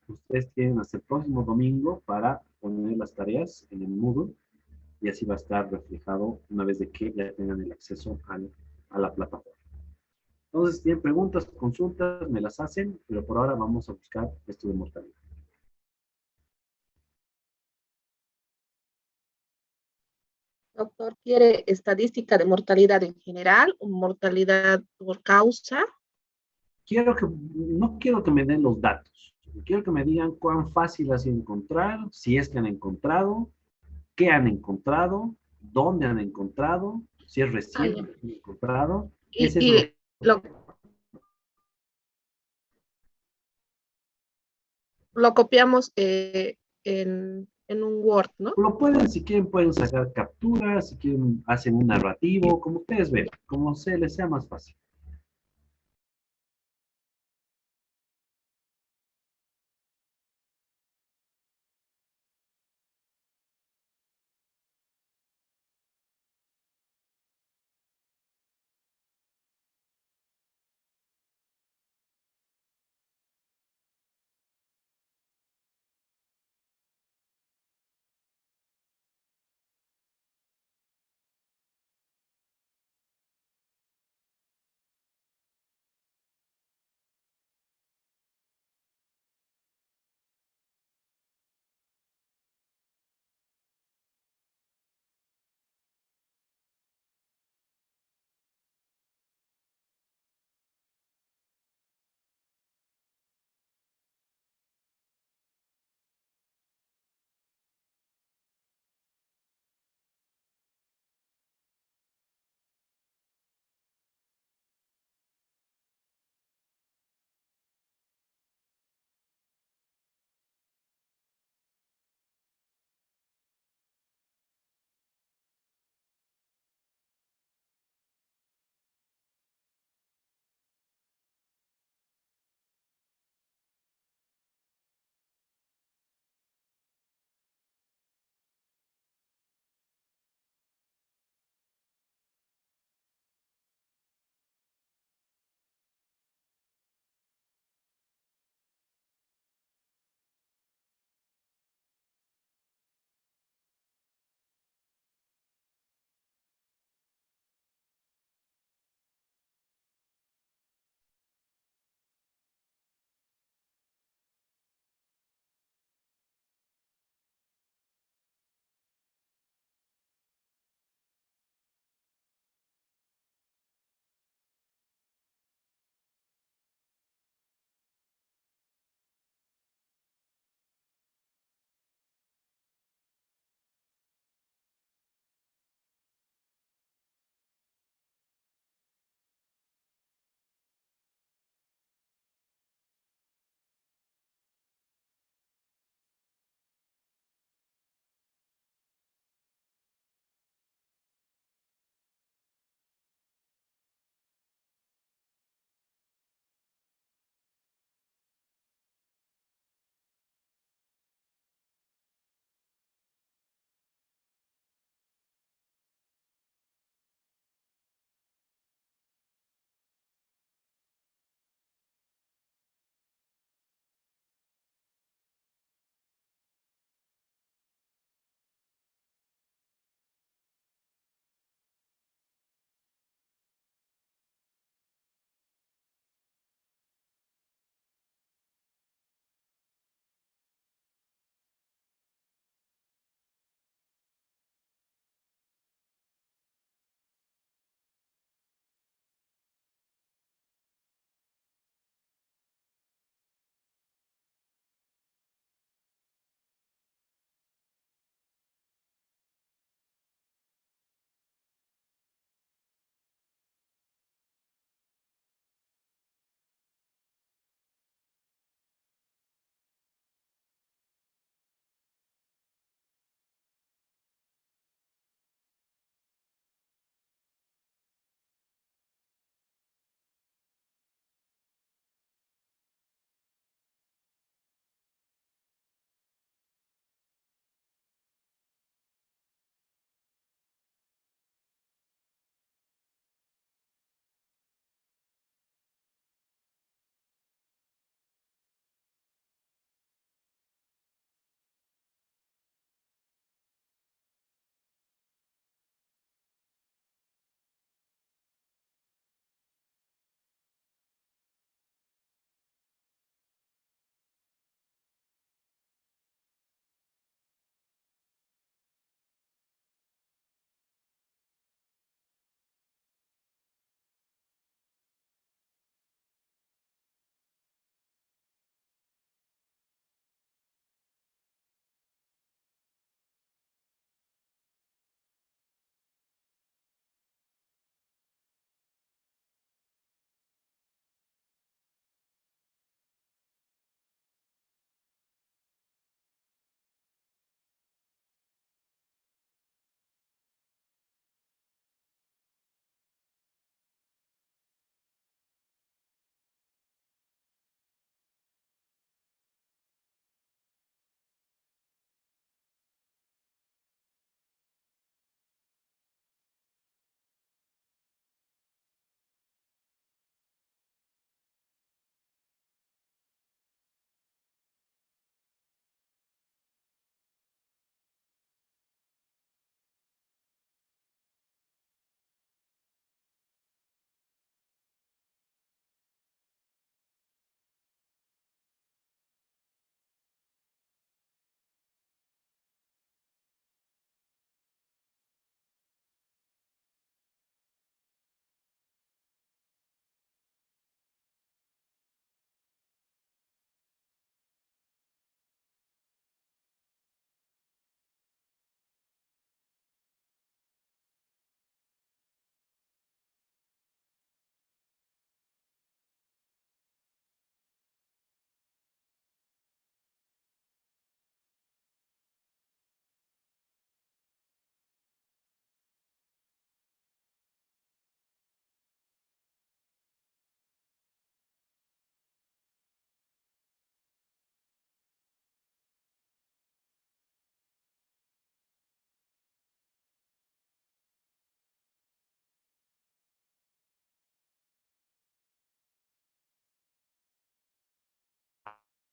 [SPEAKER 1] ustedes tienen hasta el próximo domingo para poner las tareas en el Moodle y así va a estar reflejado una vez de que ya tengan el acceso a la plataforma. Entonces, si tienen preguntas, consultas, me las hacen, pero por ahora vamos a buscar esto de mortalidad.
[SPEAKER 2] Doctor, ¿quiere estadística de mortalidad en general o mortalidad por causa?
[SPEAKER 1] No quiero que me den los datos. Quiero que me digan cuán fácil ha sido encontrar, si es que han encontrado, qué han encontrado, dónde han encontrado, si es reciente
[SPEAKER 2] Ya.
[SPEAKER 1] que han encontrado.
[SPEAKER 2] Y,
[SPEAKER 1] Ese es
[SPEAKER 2] y lo, lo copiamos en un Word, ¿no?
[SPEAKER 1] lo pueden, si quieren, pueden sacar capturas, si quieren, hacen un narrativo, como ustedes ven, como se les sea más fácil.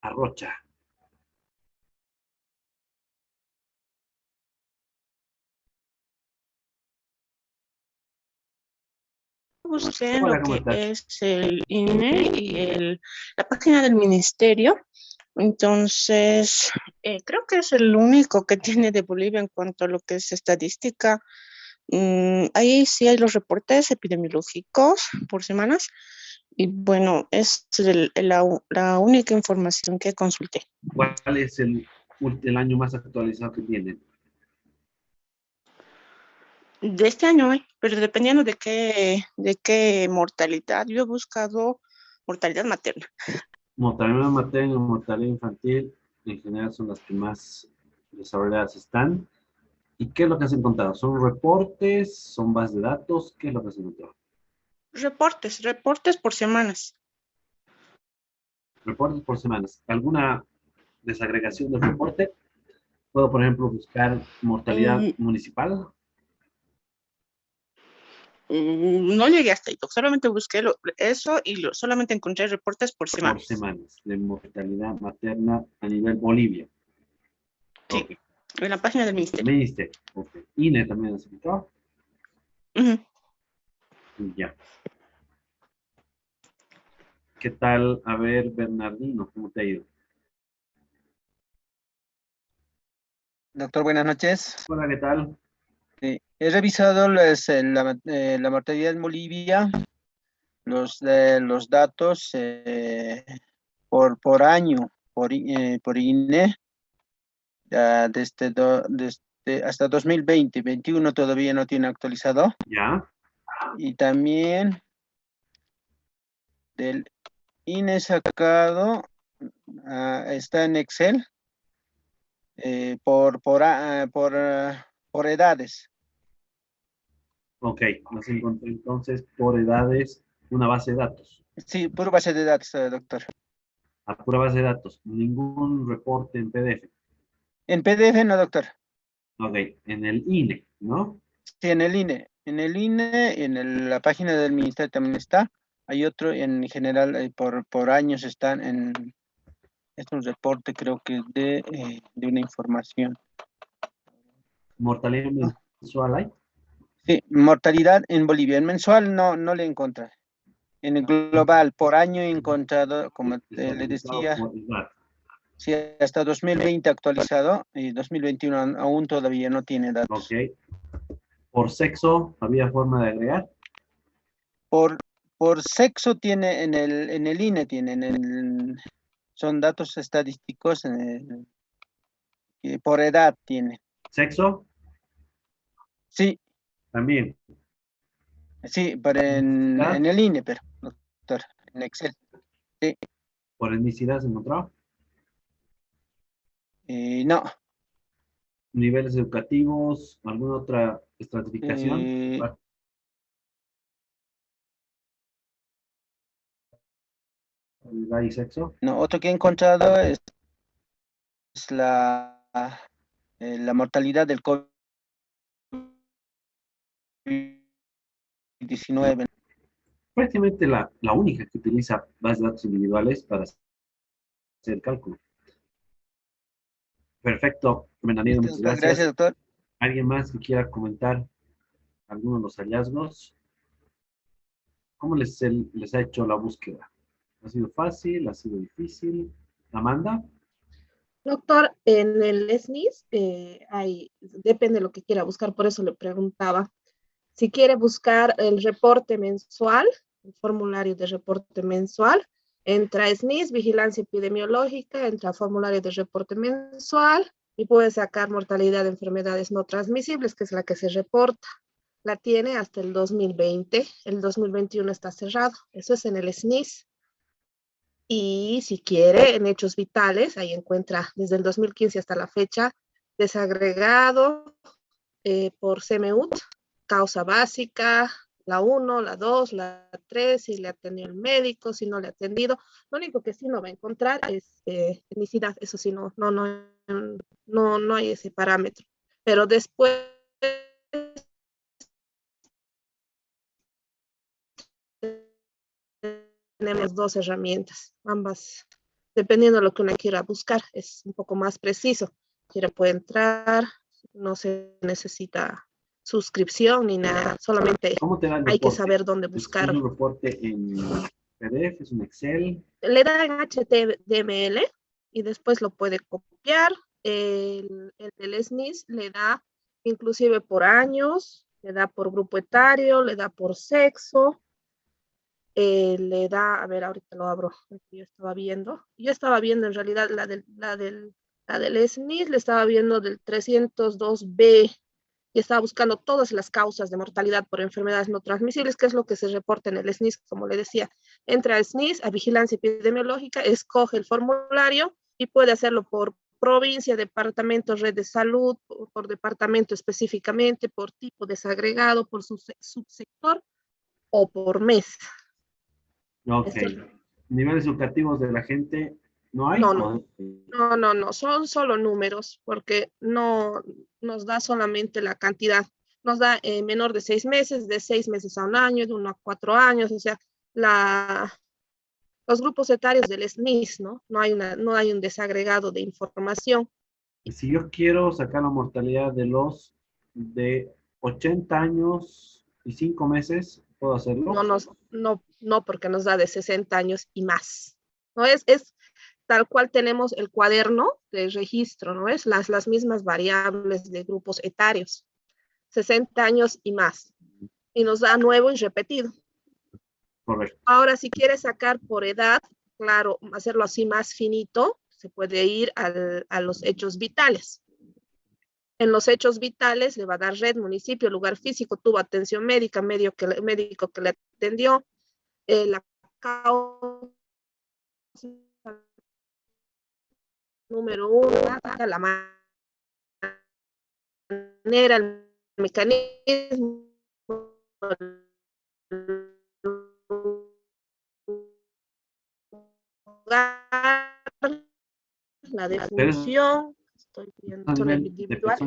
[SPEAKER 1] Arrocha.
[SPEAKER 6] Busqué
[SPEAKER 1] Hola,
[SPEAKER 6] lo
[SPEAKER 1] ¿cómo
[SPEAKER 6] que
[SPEAKER 1] estás?
[SPEAKER 6] es el INE y la página del ministerio. Entonces, creo que es el único que tiene de Bolivia en cuanto a lo que es estadística. Ahí sí hay los reportes epidemiológicos por semanas. Y bueno, es la única información que consulté.
[SPEAKER 1] ¿Cuál es el año más actualizado que tienen?
[SPEAKER 6] De este año, pero dependiendo de qué mortalidad. Yo he buscado mortalidad materna.
[SPEAKER 1] Mortalidad materna y mortalidad infantil en general son las que más desarrolladas están. ¿Y qué es lo que has encontrado? ¿Son reportes? ¿Son bases de datos? ¿Qué es lo que has encontrado?
[SPEAKER 6] Reportes por semanas.
[SPEAKER 1] Reportes por semanas. ¿Alguna desagregación del reporte? Puedo, por ejemplo, buscar mortalidad
[SPEAKER 6] Mm,
[SPEAKER 1] municipal.
[SPEAKER 6] No llegué hasta ahí, solamente busqué eso y solamente encontré reportes por
[SPEAKER 1] Por
[SPEAKER 6] semanas.
[SPEAKER 1] semanas de mortalidad materna a nivel Bolivia.
[SPEAKER 6] Sí,
[SPEAKER 1] Ok.
[SPEAKER 6] en la página del ministerio.
[SPEAKER 1] Ministerio. Ok. INE también has aplicado.
[SPEAKER 6] Ujú.
[SPEAKER 1] Ya. ¿Qué tal? A ver, Bernardino, ¿cómo te ha ido?
[SPEAKER 7] Doctor, buenas noches.
[SPEAKER 1] Hola, ¿qué tal?
[SPEAKER 7] He revisado la mortalidad en Bolivia, los datos por año, por INE, ya desde hasta 2020, 21 todavía no tiene actualizado.
[SPEAKER 1] Ya.
[SPEAKER 7] Y también del INE sacado, está en Excel, por edades.
[SPEAKER 1] Ok. Nos encontré entonces por edades una base de datos.
[SPEAKER 7] Sí, por base de datos, doctor.
[SPEAKER 1] A pura base de datos. Ningún reporte en PDF.
[SPEAKER 7] En PDF no, doctor.
[SPEAKER 1] Ok. En el INE, ¿no?
[SPEAKER 7] Sí, en el INE. En el INE, la página del ministerio también está. Hay otro, en general, por años están es un reporte, creo que de una información,
[SPEAKER 1] Mortalidad
[SPEAKER 7] ¿no?
[SPEAKER 1] mensual hay.
[SPEAKER 7] Sí, mortalidad en Bolivia. En mensual no le encontré. En el global, por año he encontrado, como le
[SPEAKER 1] Desactualizado
[SPEAKER 7] decía,
[SPEAKER 1] por edad.
[SPEAKER 7] sí, hasta 2020 actualizado y 2021 aún todavía no tiene
[SPEAKER 1] Ok.
[SPEAKER 7] datos.
[SPEAKER 1] Por sexo, ¿había forma de agregar?
[SPEAKER 7] Por, por sexo tiene en el INE, son datos estadísticos, por edad tiene.
[SPEAKER 1] Sexo,
[SPEAKER 7] Sí,
[SPEAKER 1] también.
[SPEAKER 7] sí, pero en
[SPEAKER 1] Etnicidad,
[SPEAKER 7] el INE, pero, doctor, en Excel. Sí,
[SPEAKER 1] por etnicidad se encontró.
[SPEAKER 7] no.
[SPEAKER 1] Niveles educativos, alguna otra estratificación.
[SPEAKER 7] eh,
[SPEAKER 1] Edad y sexo.
[SPEAKER 7] no, otro que he encontrado es la mortalidad del COVID-19.
[SPEAKER 1] Prácticamente la única que utiliza bases de datos individuales para hacer el cálculo. Perfecto, Bernardino,
[SPEAKER 7] Listo,
[SPEAKER 1] muchas
[SPEAKER 7] doctor, gracias,
[SPEAKER 1] gracias.
[SPEAKER 7] doctor.
[SPEAKER 1] ¿Alguien más que quiera comentar alguno de los hallazgos? ¿Cómo les ha hecho la búsqueda? ¿Ha sido fácil? ¿Ha sido difícil? Amanda,
[SPEAKER 2] Doctor, en el SNIS depende de lo que quiera buscar, por eso le preguntaba. Si quiere buscar el reporte mensual, el formulario de reporte mensual, entra a SNIS, vigilancia epidemiológica, entra a formulario de reporte mensual y puede sacar mortalidad de enfermedades no transmisibles, que es la que se reporta. La tiene hasta el 2020, el 2021 está cerrado. Eso es en el SNIS. Y si quiere, en hechos vitales, ahí encuentra desde el 2015 hasta la fecha, desagregado por CMUT, causa básica, la 1, la 2, la 3, si le atendió el médico, si no le ha atendido. Lo único que sí no va a encontrar es etnicidad, eso sí, no hay ese parámetro. Pero después tenemos dos herramientas, ambas dependiendo de lo que uno quiera buscar, es un poco más preciso. Quiera puede entrar, no se necesita suscripción ni nada, solamente
[SPEAKER 1] ¿Cómo te da el
[SPEAKER 2] hay que
[SPEAKER 1] reporte?
[SPEAKER 2] saber dónde
[SPEAKER 1] ¿Es
[SPEAKER 2] buscar.
[SPEAKER 1] un reporte en PDF, es un Excel?
[SPEAKER 2] Le da en HTML y después lo puede copiar. El del SNIS le da inclusive por años, le da por grupo etario, le da por sexo, le da, a ver, ahorita lo abro, yo estaba viendo en realidad la del SNIS, le estaba viendo del 302B y estaba buscando todas las causas de mortalidad por enfermedades no transmisibles, que es lo que se reporta en el SNIS, como le decía. Entra al SNIS, a vigilancia epidemiológica, escoge el formulario y puede hacerlo por provincia, departamento, red de salud, por departamento específicamente, por tipo desagregado, por subsector o por mes.
[SPEAKER 1] Ok. ¿Niveles educativos de la gente no hay?
[SPEAKER 2] No, son solo números, porque no nos da solamente la cantidad. Nos da menor de 6 meses, de 6 meses a un año, de 1 a 4 años, o sea, los grupos etarios del SNIS, ¿no? No hay un desagregado de información.
[SPEAKER 1] Si yo quiero sacar la mortalidad de los de 80 años y 5 meses, ¿puedo hacerlo?
[SPEAKER 2] No, porque nos da de 60 años y más. ¿No? Es tal cual tenemos el cuaderno de registro, ¿no? Es las mismas variables de grupos etarios, 60 años y más. Y nos da nuevo y repetido.
[SPEAKER 1] Correcto.
[SPEAKER 2] Ahora, si quieres sacar por edad, claro, hacerlo así más finito, se puede ir a los hechos vitales. En los hechos vitales le va a dar red, municipio, lugar físico, tuvo atención médica, médico que le atendió, la causa número 1, la manera, el mecanismo, la defunción. Estoy viendo zona individual.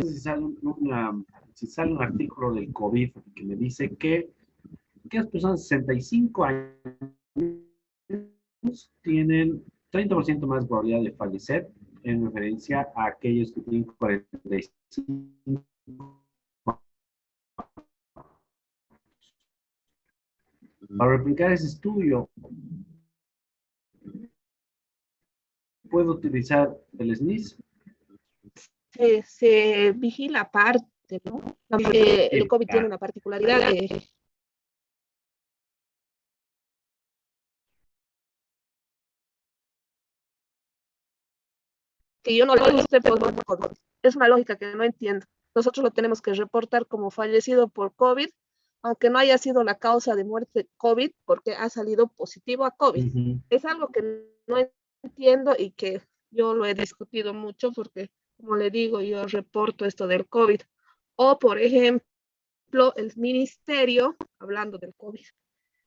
[SPEAKER 1] Si sale un artículo del COVID que me dice que las personas de 65 años tienen 30% más probabilidad de fallecer en referencia a aquellos que tienen 45. Para replicar ese estudio, ¿puedo utilizar el SNIS?
[SPEAKER 2] Se vigila aparte, ¿no? El COVID tiene una particularidad. Que yo no lo usé por COVID. Es una lógica que no entiendo. Nosotros lo tenemos que reportar como fallecido por COVID, aunque no haya sido la causa de muerte COVID, porque ha salido positivo a COVID. Es algo que no entiendo y que yo lo he discutido mucho porque, como le digo, yo reporto esto del COVID. O, por ejemplo, el ministerio, hablando del COVID,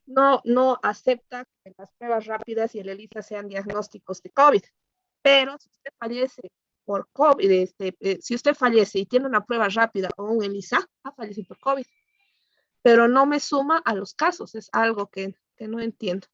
[SPEAKER 2] no acepta que las pruebas rápidas y el ELISA sean diagnósticos de COVID. Pero si usted fallece por COVID, si usted fallece y tiene una prueba rápida o un ELISA, ha fallecido por COVID. Pero no me suma a los casos, es algo que no entiendo.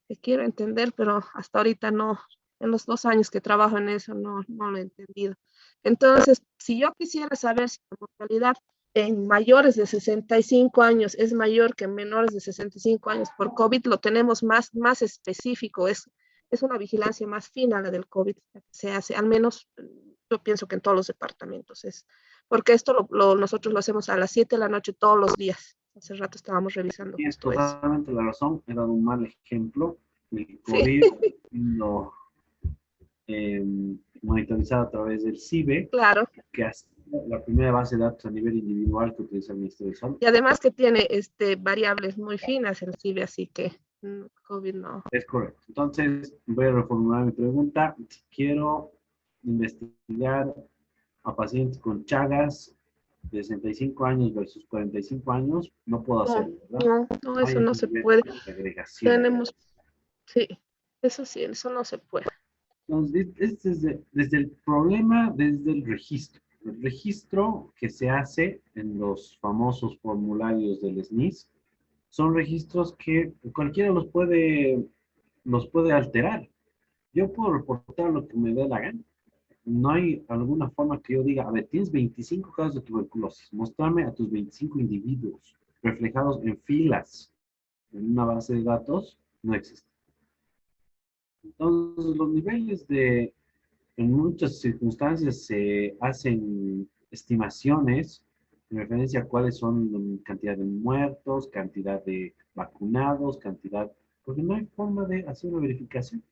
[SPEAKER 2] Que quiero entender, pero hasta ahorita no, en los 2 años que trabajo en eso, no lo he entendido. Entonces, si yo quisiera saber si la mortalidad en mayores de 65 años es mayor que en menores de 65 años por COVID, lo tenemos más específico, es una vigilancia más fina la del COVID, se hace, al menos yo pienso que en todos los departamentos, porque esto nosotros lo hacemos a las 7 de la noche todos los días. Hace rato estábamos revisando.
[SPEAKER 1] Tienes totalmente la razón, he dado un mal ejemplo. El COVID lo monitorizado a través del CIBE,
[SPEAKER 2] claro,
[SPEAKER 1] que hace la primera base de datos a nivel individual que utiliza el Ministerio de Salud.
[SPEAKER 2] Y además que tiene variables muy finas el CIBE, así que COVID no.
[SPEAKER 1] Es correcto. Entonces, voy a reformular mi pregunta. Si quiero investigar a pacientes con Chagas de 65 años versus 45 años, no puedo hacerlo, ¿verdad?
[SPEAKER 2] No, eso no se puede.
[SPEAKER 1] Tenemos,
[SPEAKER 2] sí, eso no se puede.
[SPEAKER 1] Entonces, este es desde el problema, desde el registro. El registro que se hace en los famosos formularios del SNIS son registros que cualquiera los puede alterar. Yo puedo reportar lo que me dé la gana. No hay alguna forma que yo diga, a ver, tienes 25 casos de tuberculosis, mostrarme a tus 25 individuos reflejados en filas en una base de datos, no existe. Entonces, los niveles de, en muchas circunstancias se hacen estimaciones en referencia a cuáles son cantidad de muertos, cantidad de vacunados, cantidad, porque no hay forma de hacer una verificación.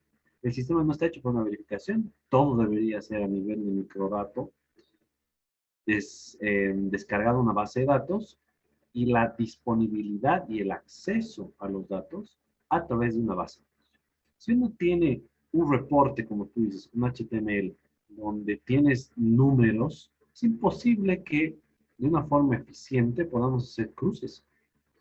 [SPEAKER 1] El sistema no está hecho para una verificación, todo debería ser a nivel de microdato, descargado una base de datos y la disponibilidad y el acceso a los datos a través de una base. Si uno tiene un reporte, como tú dices, un HTML, donde tienes números, es imposible que de una forma eficiente podamos hacer cruces.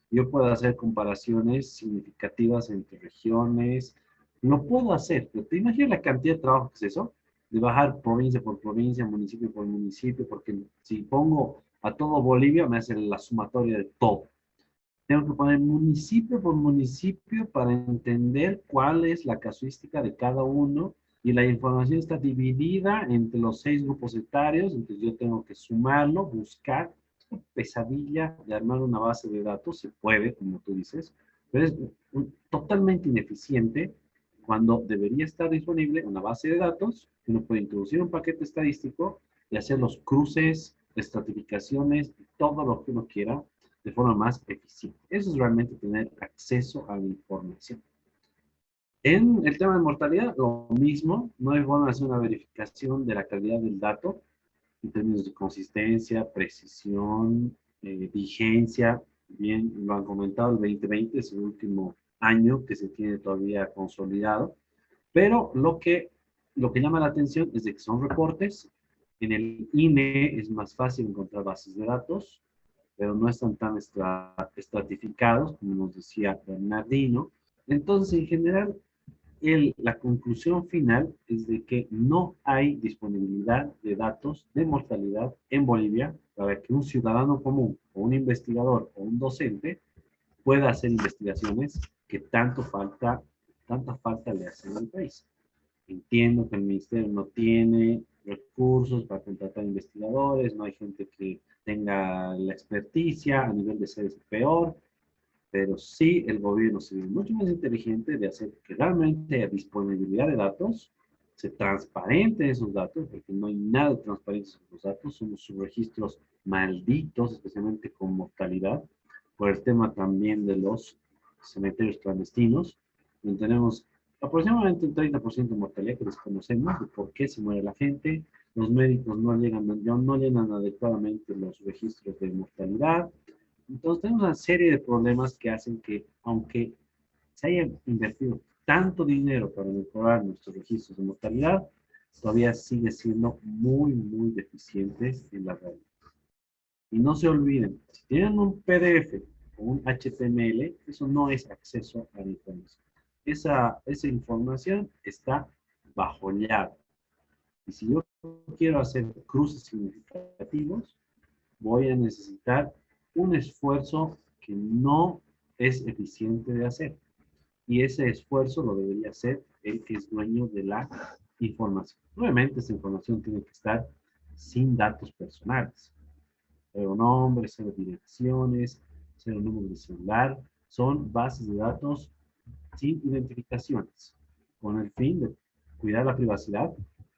[SPEAKER 1] Yo puedo hacer comparaciones significativas entre regiones, lo puedo hacer, pero te imaginas la cantidad de trabajo que es eso, de bajar provincia por provincia, municipio por municipio, porque si pongo a todo Bolivia, me hace la sumatoria de todo. Tengo que poner municipio por municipio para entender cuál es la casuística de cada uno y la información está dividida entre los 6 grupos etarios, entonces yo tengo que sumarlo, buscar. Es una pesadilla de armar una base de datos, se puede, como tú dices, pero es totalmente ineficiente cuando debería estar disponible una base de datos, que uno puede introducir un paquete estadístico y hacer los cruces, estratificaciones, todo lo que uno quiera de forma más eficiente. Eso es realmente tener acceso a la información. En el tema de mortalidad, lo mismo, no hay forma de hacer una verificación de la calidad del dato en términos de consistencia, precisión, vigencia. Bien, lo han comentado, el 2020 es el último año que se tiene todavía consolidado, pero lo que llama la atención es de que son reportes. En el INE es más fácil encontrar bases de datos, pero no están tan estratificados, como nos decía Bernardino. Entonces, en general, la conclusión final es de que no hay disponibilidad de datos de mortalidad en Bolivia para que un ciudadano común, o un investigador, o un docente pueda hacer investigaciones que tanta falta le hacen al país. Entiendo que el ministerio no tiene recursos para contratar investigadores, no hay gente que tenga la experticia, a nivel de ser peor, pero sí el gobierno sería mucho más inteligente de hacer que realmente haya disponibilidad de datos, se transparente esos datos, porque no hay nada de transparencia en los datos, son los subregistros malditos, especialmente con mortalidad, por el tema también de los cementerios clandestinos, donde tenemos aproximadamente un 30% de mortalidad que desconocemos de por qué se muere la gente, los médicos no llenan adecuadamente los registros de mortalidad. Entonces tenemos una serie de problemas que hacen que, aunque se haya invertido tanto dinero para mejorar nuestros registros de mortalidad, todavía sigue siendo muy, muy deficientes en la realidad. Y no se olviden, si tienen un PDF o un HTML, eso no es acceso a la información. Esa información está bajo llave. Y si yo quiero hacer cruces significativos, voy a necesitar un esfuerzo que no es eficiente de hacer. Y ese esfuerzo lo debería hacer el que es dueño de la información. Obviamente, esa información tiene que estar sin datos personales. Cero nombres, cero direcciones, cero números de celular. Son bases de datos sin identificaciones, con el fin de cuidar la privacidad,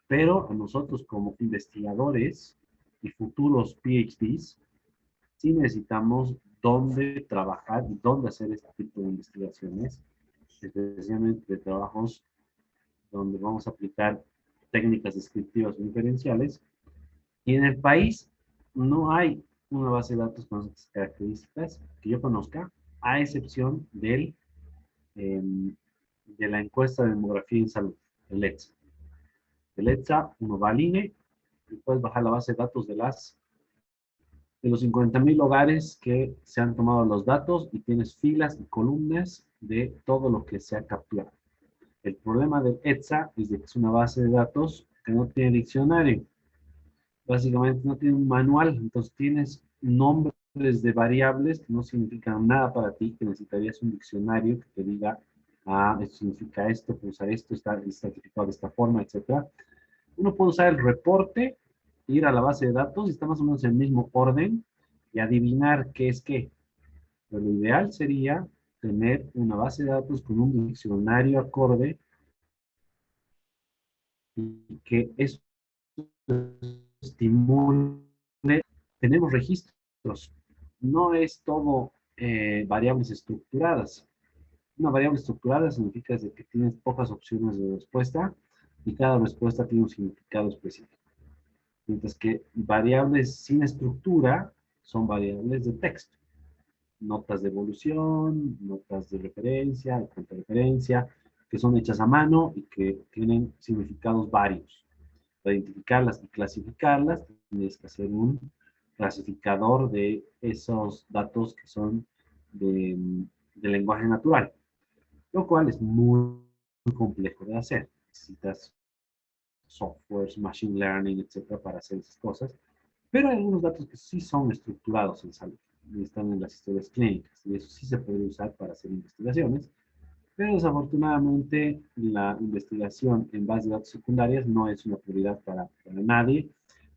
[SPEAKER 1] pero a nosotros como investigadores y futuros PhDs, sí necesitamos dónde trabajar y dónde hacer este tipo de investigaciones, especialmente de trabajos donde vamos a aplicar técnicas descriptivas o inferenciales. Y en el país no hay una base de datos con esas características que yo conozca, a excepción de la encuesta de demografía en salud, el ETSA. El ETSA, uno va al INE y puedes bajar la base de datos de los 50,000 hogares que se han tomado los datos y tienes filas y columnas de todo lo que se ha capturado. El problema del ETSA es de que es una base de datos que no tiene diccionario. Básicamente no tiene un manual, entonces tienes nombres de variables que no significan nada para ti, que necesitarías un diccionario que te diga esto significa esto, puedo usar esto, está certificado de esta forma, etc. Uno puede usar el reporte, ir a la base de datos y está más o menos en el mismo orden y adivinar qué es qué. Pero lo ideal sería tener una base de datos con un diccionario acorde y que eso estimule. Tenemos registros, no es todo variables estructuradas. Una variable estructurada significa que tienes pocas opciones de respuesta y cada respuesta tiene un significado específico. Mientras que variables sin estructura son variables de texto. Notas de evolución, notas de referencia, de contrarreferencia, que son hechas a mano y que tienen significados varios. Para identificarlas y clasificarlas, tienes que hacer un clasificador de esos datos que son de lenguaje natural, lo cual es muy, muy complejo de hacer. Necesitas softwares, machine learning, etcétera, para hacer esas cosas. Pero hay algunos datos que sí son estructurados en salud y están en las historias clínicas, y eso sí se puede usar para hacer investigaciones. Pero desafortunadamente la investigación en bases de datos secundarias no es una prioridad para nadie,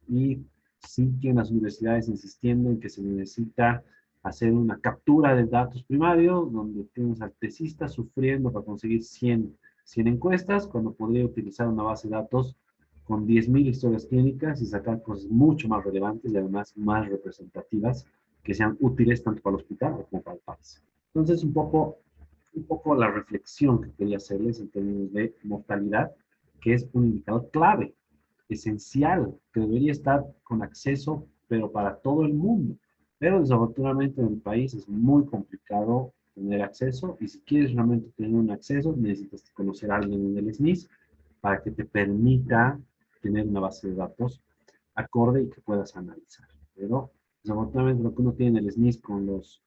[SPEAKER 1] y siguen las universidades insistiendo en que se necesita hacer una captura de datos primarios, donde tienes al tesista sufriendo para conseguir 100 encuestas, cuando podría utilizar una base de datos con 10.000 historias clínicas y sacar cosas mucho más relevantes y además más representativas que sean útiles tanto para el hospital como para el país. Entonces, un poco la reflexión que quería hacerles en términos de mortalidad, que es un indicador clave, esencial, que debería estar con acceso, pero para todo el mundo. Pero desafortunadamente en el país es muy complicado tener acceso, y si quieres realmente tener un acceso, necesitas conocer a alguien en el SNIS para que te permita tener una base de datos acorde y que puedas analizar. Pero desafortunadamente lo que uno tiene en el SNIS con los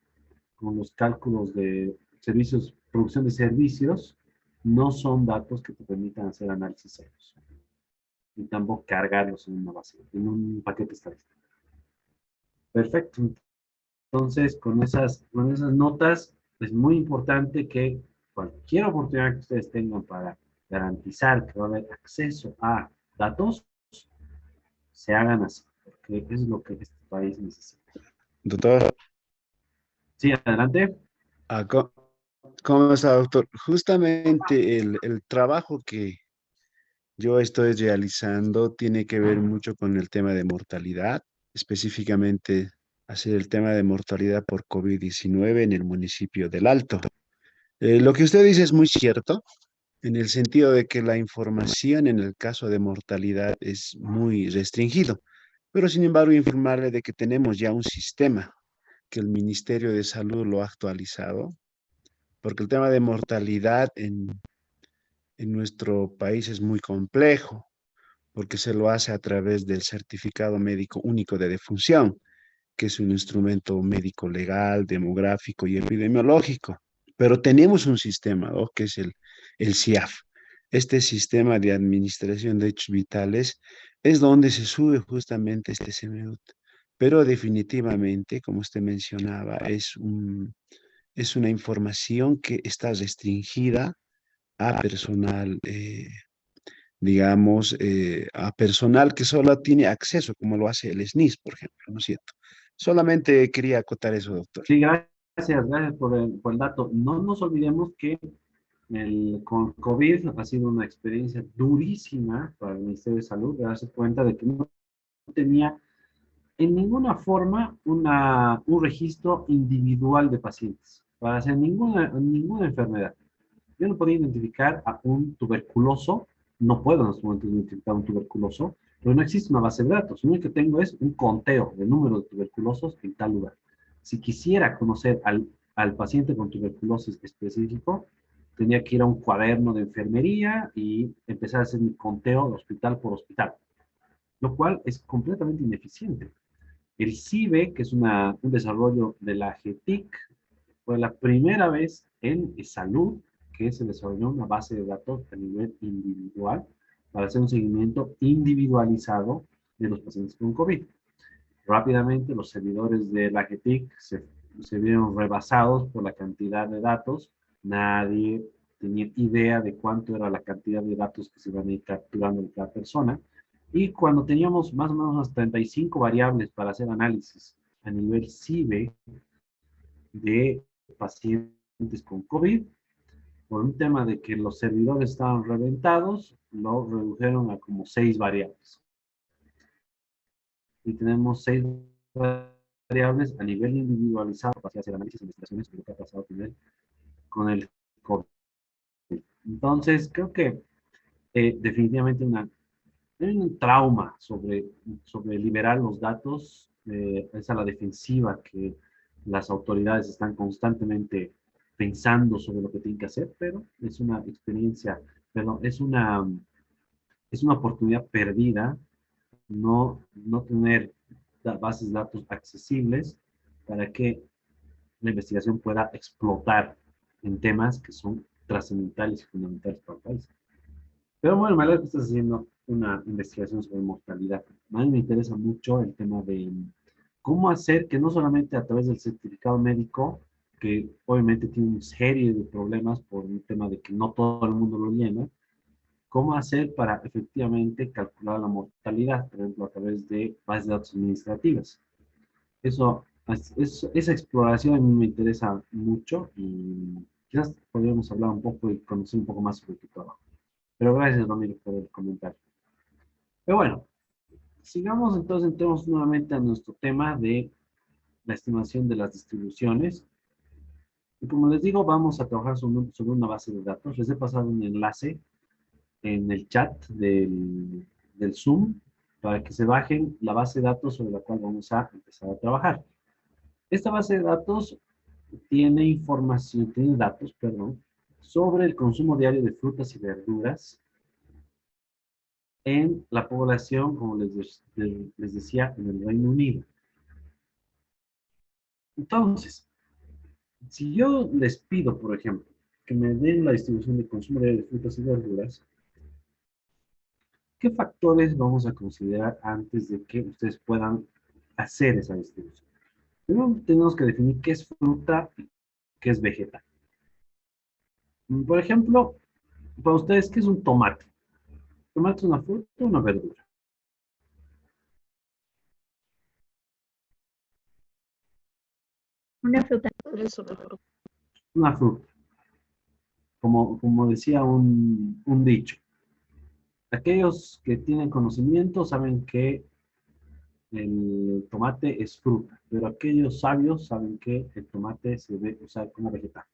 [SPEAKER 1] cálculos de servicios, producción de servicios, no son datos que te permitan hacer análisis serios, y tampoco cargarlos en una base, en un paquete estadístico. Perfecto. Entonces, con esas notas, es muy importante que cualquier oportunidad que ustedes tengan para garantizar que va a haber acceso a datos, se hagan así, porque es lo que este país necesita.
[SPEAKER 3] Doctor,
[SPEAKER 1] Sí, adelante.
[SPEAKER 3] ¿cómo está, doctor? Justamente el trabajo que yo estoy realizando tiene que ver mucho con el tema de mortalidad, específicamente hacer el tema de mortalidad por COVID-19 en el municipio del Alto. Lo que usted dice es muy cierto, en el sentido de que la información en el caso de mortalidad es muy restringido, pero sin embargo informarle de que tenemos ya un sistema que el Ministerio de Salud lo ha actualizado, porque el tema de mortalidad en nuestro país es muy complejo, porque se lo hace a través del certificado médico único de defunción, que es un instrumento médico legal, demográfico y epidemiológico. Pero tenemos un sistema, ¿no?, que es el CIAF. Este sistema de administración de hechos vitales es donde se sube justamente este CMUT. Pero definitivamente, como usted mencionaba, es una información que está restringida a personal, digamos, a personal que solo tiene acceso, como lo hace el SNIS, por ejemplo, ¿no es cierto? Solamente quería acotar eso, doctor.
[SPEAKER 1] Sí, gracias por el dato. No nos olvidemos que con COVID ha sido una experiencia durísima para el Ministerio de Salud, de darse cuenta de que no tenía en ninguna forma un registro individual de pacientes para hacer ninguna enfermedad. Yo no podía identificar a un tuberculoso, no puedo en este momento identificar a un tuberculoso, pero no existe una base de datos. Lo único que tengo es un conteo de número de tuberculosos en tal lugar. Si quisiera conocer al paciente con tuberculosis específico, tenía que ir a un cuaderno de enfermería y empezar a hacer mi conteo hospital por hospital, lo cual es completamente ineficiente. El CIBE, que es un desarrollo de la GETIC, fue la primera vez en salud que se desarrolló una base de datos a nivel individual para hacer un seguimiento individualizado de los pacientes con COVID. Rápidamente los servidores de la GETIC se vieron rebasados por la cantidad de datos. Nadie tenían idea de cuánto era la cantidad de datos que se iban a ir capturando de cada persona. Y cuando teníamos más o menos unas 35 variables para hacer análisis a nivel CIBE de pacientes con COVID, por un tema de que los servidores estaban reventados, lo redujeron a como 6 variables. Y tenemos 6 variables a nivel individualizado para hacer análisis e investigaciones sobre lo que ha pasado con el COVID. Entonces, creo que definitivamente hay un trauma sobre liberar los datos, es a la defensiva que las autoridades están constantemente pensando sobre lo que tienen que hacer, pero es una experiencia, perdón, es una oportunidad perdida no tener bases de datos accesibles para que la investigación pueda explotar en temas que son trascendentales y fundamentales para el país. Pero bueno, me alegra que estás haciendo una investigación sobre mortalidad. A mí me interesa mucho el tema de cómo hacer que no solamente a través del certificado médico, que obviamente tiene una serie de problemas por un tema de que no todo el mundo lo llena, cómo hacer para efectivamente calcular la mortalidad, por ejemplo, a través de bases de datos administrativas. Esa exploración a mí me interesa mucho y quizás podríamos hablar un poco y conocer un poco más sobre tu trabajo. Pero gracias, Ramiro, por el comentario. Pero bueno, sigamos entonces, entremos nuevamente a nuestro tema de la estimación de las distribuciones. Y como les digo, vamos a trabajar sobre una base de datos. Les he pasado un enlace en el chat del Zoom para que se bajen la base de datos sobre la cual vamos a empezar a trabajar. Esta base de datos tiene datos, sobre el consumo diario de frutas y verduras en la población, como les decía, en el Reino Unido. Entonces, si yo les pido, por ejemplo, que me den la distribución de consumo diario de frutas y verduras, ¿qué factores vamos a considerar antes de que ustedes puedan hacer esa distribución? Primero tenemos que definir qué es fruta y qué es vegetal. Por ejemplo, para ustedes, ¿qué es un tomate? ¿Tomate es una fruta o una verdura?
[SPEAKER 2] Una fruta.
[SPEAKER 1] Una fruta. Como decía un dicho. Aquellos que tienen conocimiento saben que el tomate es fruta, pero aquellos sabios saben que el tomate se debe usar como vegetal.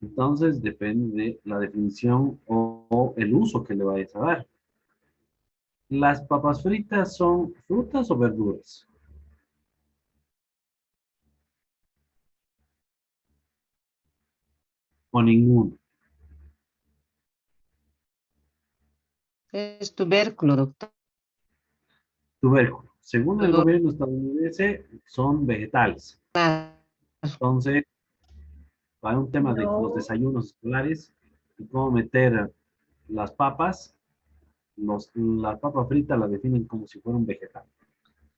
[SPEAKER 1] Entonces, depende de la definición o el uso que le vayas a dar. ¿Las papas fritas son frutas o verduras? O ninguno.
[SPEAKER 8] Es tubérculo, doctor.
[SPEAKER 1] Tubérculo. Según el gobierno estadounidense, son vegetales. Entonces, para un tema de los desayunos escolares, cómo meter las papas, la papa frita la definen como si fuera un vegetal.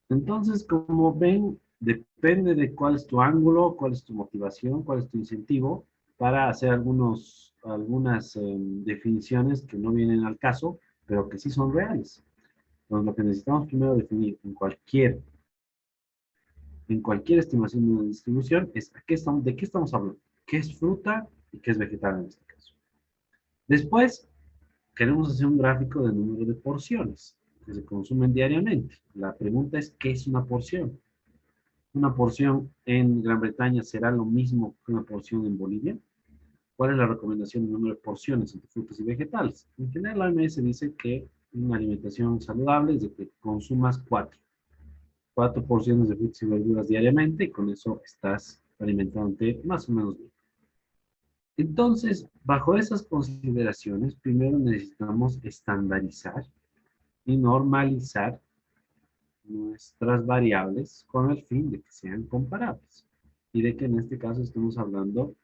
[SPEAKER 1] Entonces, como ven, depende de cuál es tu ángulo, cuál es tu motivación, cuál es tu incentivo para hacer algunas definiciones que no vienen al caso, pero que sí son reales. Entonces, lo que necesitamos primero definir en cualquier estimación de una distribución es de qué estamos hablando, qué es fruta y qué es vegetal en este caso. Después, queremos hacer un gráfico del número de porciones que se consumen diariamente. La pregunta es, ¿qué es una porción? ¿Una porción en Gran Bretaña será lo mismo que una porción en Bolivia? ¿Cuál es la recomendación de número de porciones entre frutas y vegetales? En general, la OMS dice que una alimentación saludable es de que consumas 4 porciones de frutas y verduras diariamente y con eso estás alimentándote más o menos bien. Entonces, bajo esas consideraciones, primero necesitamos estandarizar y normalizar nuestras variables con el fin de que sean comparables y de que en este caso estemos hablando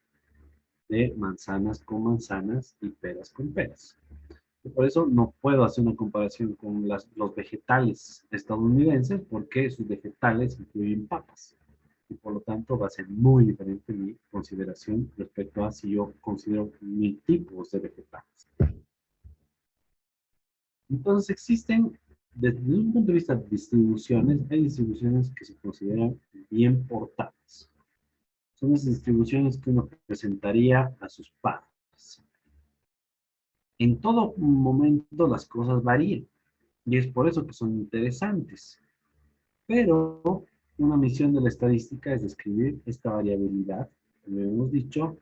[SPEAKER 1] de manzanas con manzanas y peras con peras. Y por eso no puedo hacer una comparación con los vegetales estadounidenses porque sus vegetales incluyen papas. y por lo tanto va a ser muy diferente mi consideración respecto a si yo considero mi tipos de vegetales. Entonces existen, desde un punto de vista de distribuciones, hay distribuciones que se consideran bien portadas. Son las distribuciones que uno presentaría a sus padres. En todo momento las cosas varían y es por eso que son interesantes. Pero una misión de la estadística es describir esta variabilidad, como hemos dicho,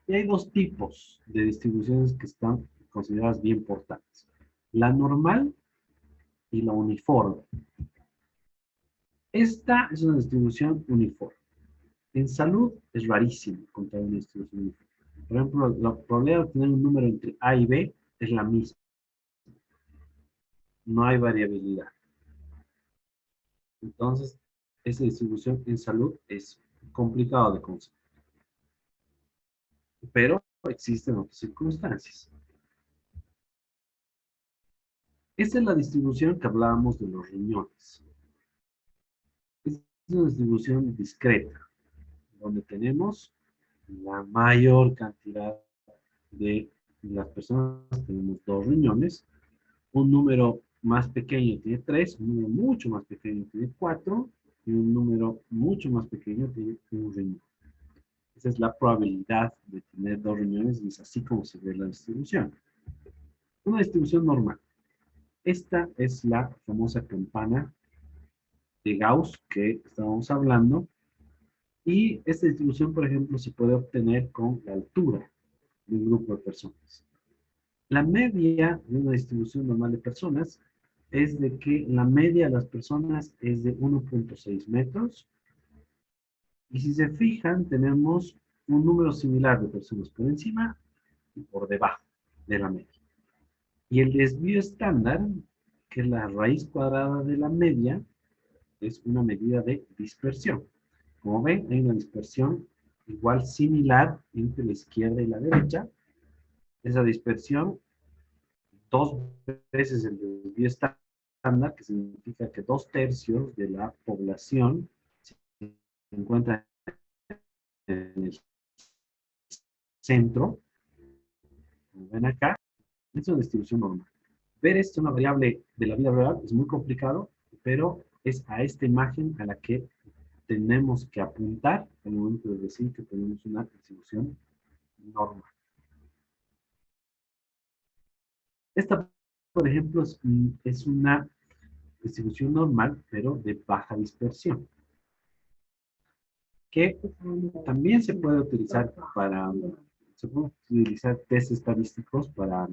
[SPEAKER 1] y hay dos tipos de distribuciones que están consideradas bien portadas. La normal y la uniforme. Esta es una distribución uniforme. En salud es rarísimo encontrar una distribución uniforme. Por ejemplo, la probabilidad de tener un número entre A y B es la misma. No hay variabilidad. Entonces, esa distribución en salud es complicado de conseguir. Pero existen otras circunstancias. Esta es la distribución que hablábamos de los riñones. Es una distribución discreta, donde tenemos la mayor cantidad de las personas, tenemos 2 riñones, un número más pequeño tiene 3, un número mucho más pequeño tiene 4, y un número mucho más pequeño tiene 1 riñón. Esa es la probabilidad de tener 2 riñones y es así como se ve la distribución. Una distribución normal. Esta es la famosa campana de Gauss que estábamos hablando. Y esta distribución, por ejemplo, se puede obtener con la altura de un grupo de personas. La media de una distribución normal de personas es de que la media de las personas es de 1.6 metros. Y si se fijan, tenemos un número similar de personas por encima y por debajo de la media. Y el desvío estándar, que es la raíz cuadrada de la media, es una medida de dispersión. Como ven, hay una dispersión igual similar entre la izquierda y la derecha. Esa dispersión, 2 veces el desvío estándar, que significa que 2/3 de la población se encuentra en el centro. Como ven acá, es una distribución normal. Ver esto, una variable de la vida real, es muy complicado, pero es a esta imagen a la que tenemos que apuntar al momento de decir que tenemos una distribución normal. Esta, por ejemplo, es una distribución normal, pero de baja dispersión, que también se puede utilizar test estadísticos para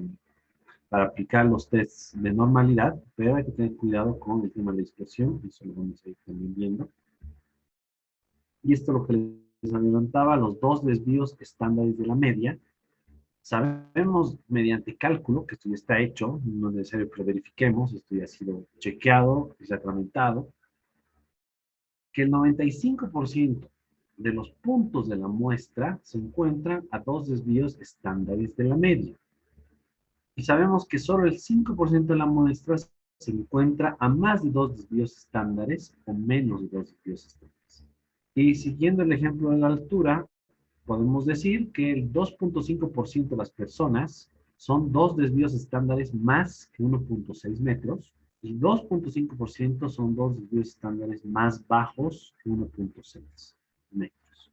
[SPEAKER 1] aplicar los tests de normalidad, pero hay que tener cuidado con el tema de la dispersión, eso lo vamos a ir también viendo. Y esto es lo que les adelantaba, los 2 desvíos estándares de la media. Sabemos mediante cálculo, que esto ya está hecho, no es necesario que lo verifiquemos, esto ya ha sido chequeado y sacramentado, que el 95% de los puntos de la muestra se encuentran a 2 desvíos estándares de la media. Y sabemos que solo el 5% de la muestra se encuentra a más de 2 desvíos estándares o menos de 2 desvíos estándares. Y siguiendo el ejemplo de la altura, podemos decir que el 2.5% de las personas son 2 desvíos estándares más que 1.6 metros y 2.5% son 2 desvíos estándares más bajos que 1.6 metros.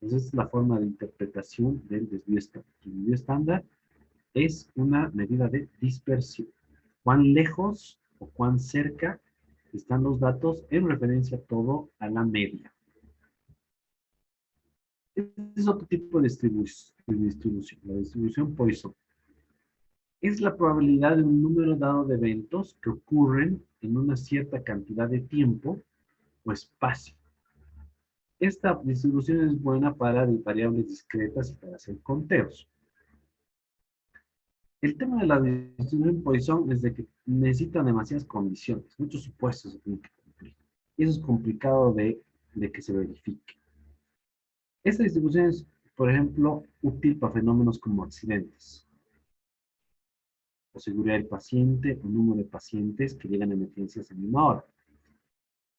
[SPEAKER 1] Esa es la forma de interpretación del desvío estándar. El desvío estándar es una medida de dispersión. Cuán lejos o cuán cerca están los datos en referencia todo a la media. Este es otro tipo de distribución, la distribución Poisson. Es la probabilidad de un número dado de eventos que ocurren en una cierta cantidad de tiempo o espacio. Esta distribución es buena para variables discretas y para hacer conteos. El tema de la distribución Poisson es de que necesitan demasiadas condiciones, muchos supuestos se tienen que cumplir. Y eso es complicado de que se verifique. Esta distribución es, por ejemplo, útil para fenómenos como accidentes, o seguridad del paciente, o número de pacientes que llegan a emergencias en 1 hora.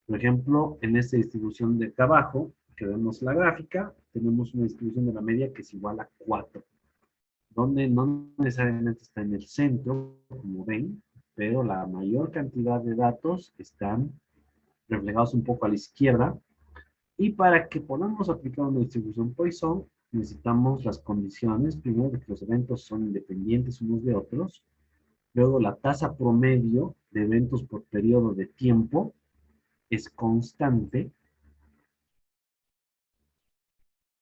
[SPEAKER 1] Por ejemplo, en esta distribución de acá abajo, que vemos la gráfica, tenemos una distribución de la media que es igual a 4, donde no necesariamente está en el centro, como ven, pero la mayor cantidad de datos están reflejados un poco a la izquierda. Y para que podamos aplicar una distribución Poisson, necesitamos las condiciones, primero, de que los eventos son independientes unos de otros, luego la tasa promedio de eventos por periodo de tiempo es constante.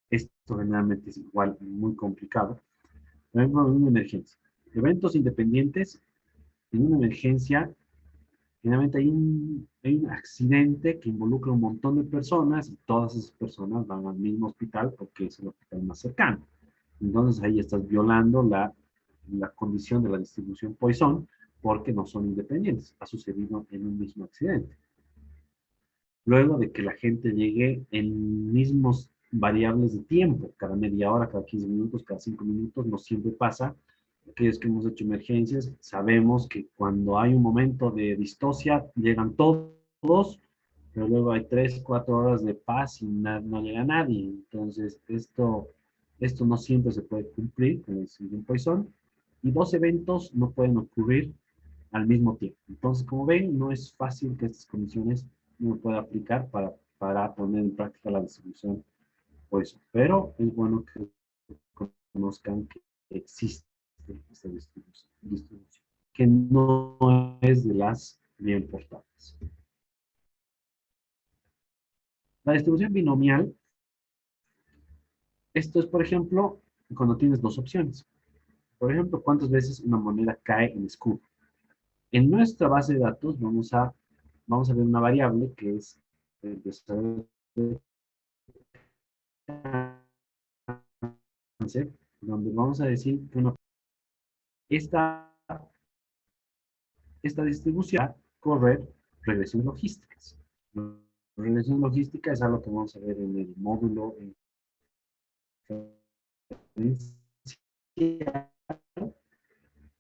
[SPEAKER 1] Esto generalmente es igual muy complicado. Por ejemplo, en una emergencia. Eventos independientes, en una emergencia, generalmente hay un accidente que involucra a un montón de personas y todas esas personas van al mismo hospital porque es el hospital más cercano. Entonces ahí estás violando la condición de la distribución Poisson porque no son independientes. Ha sucedido en un mismo accidente. Luego de que la gente llegue en mismos variables de tiempo, cada media hora, cada 15 minutos, cada 5 minutos, no siempre pasa. Aquellos que hemos hecho emergencias, sabemos que cuando hay un momento de distocia, llegan todos, pero luego hay 3, 4 horas de paz y no llega nadie. Entonces, esto no siempre se puede cumplir con la distribución Poisson, y 2 eventos no pueden ocurrir al mismo tiempo. Entonces, como ven, no es fácil que estas condiciones uno pueda aplicar para poner en práctica la distribución Poisson. Pero es bueno que conozcan que existe esta distribución, que no es de las bien portadas. La distribución binomial, esto es, por ejemplo, cuando tienes dos opciones. Por ejemplo, ¿cuántas veces una moneda cae en escudo? En nuestra base de datos vamos a ver una variable que es el desarrollo de cáncer, donde vamos a decir que esta distribución va a correr regresiones logísticas. Regresión logística es algo que vamos a ver en el módulo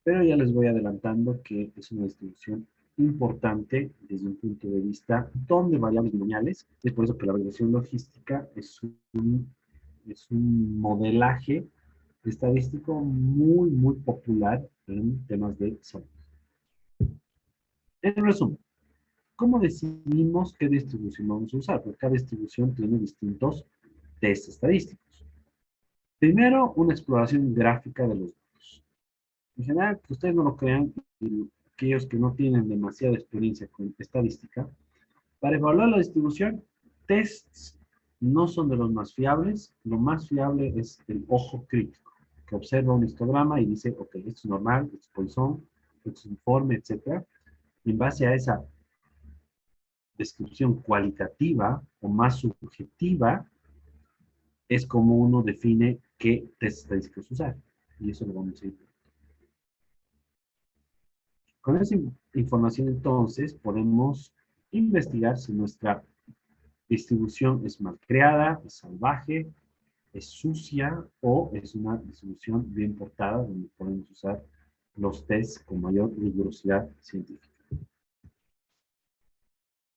[SPEAKER 1] pero ya les voy adelantando que es una distribución importante desde un punto de vista de variables binomiales. Es por eso que la regresión logística es un modelaje estadístico muy, muy popular en temas de salud. En resumen, ¿cómo decidimos qué distribución vamos a usar? Porque cada distribución tiene distintos test estadísticos. Primero, una exploración gráfica de los datos. En general, que ustedes no lo crean, y aquellos que no tienen demasiada experiencia con estadística, para evaluar la distribución, tests no son de los más fiables. Lo más fiable es el ojo crítico, que observa un histograma y dice, ok, esto es normal, esto es Poisson, esto es informe, etc. Y en base a esa descripción cualitativa o más subjetiva, es como uno define qué test estadísticos usar. Y eso lo vamos a ir. Con esa información, entonces, podemos investigar si nuestra distribución es mal creada, es salvaje, es sucia o es una distribución bien portada donde podemos usar los tests con mayor rigurosidad científica.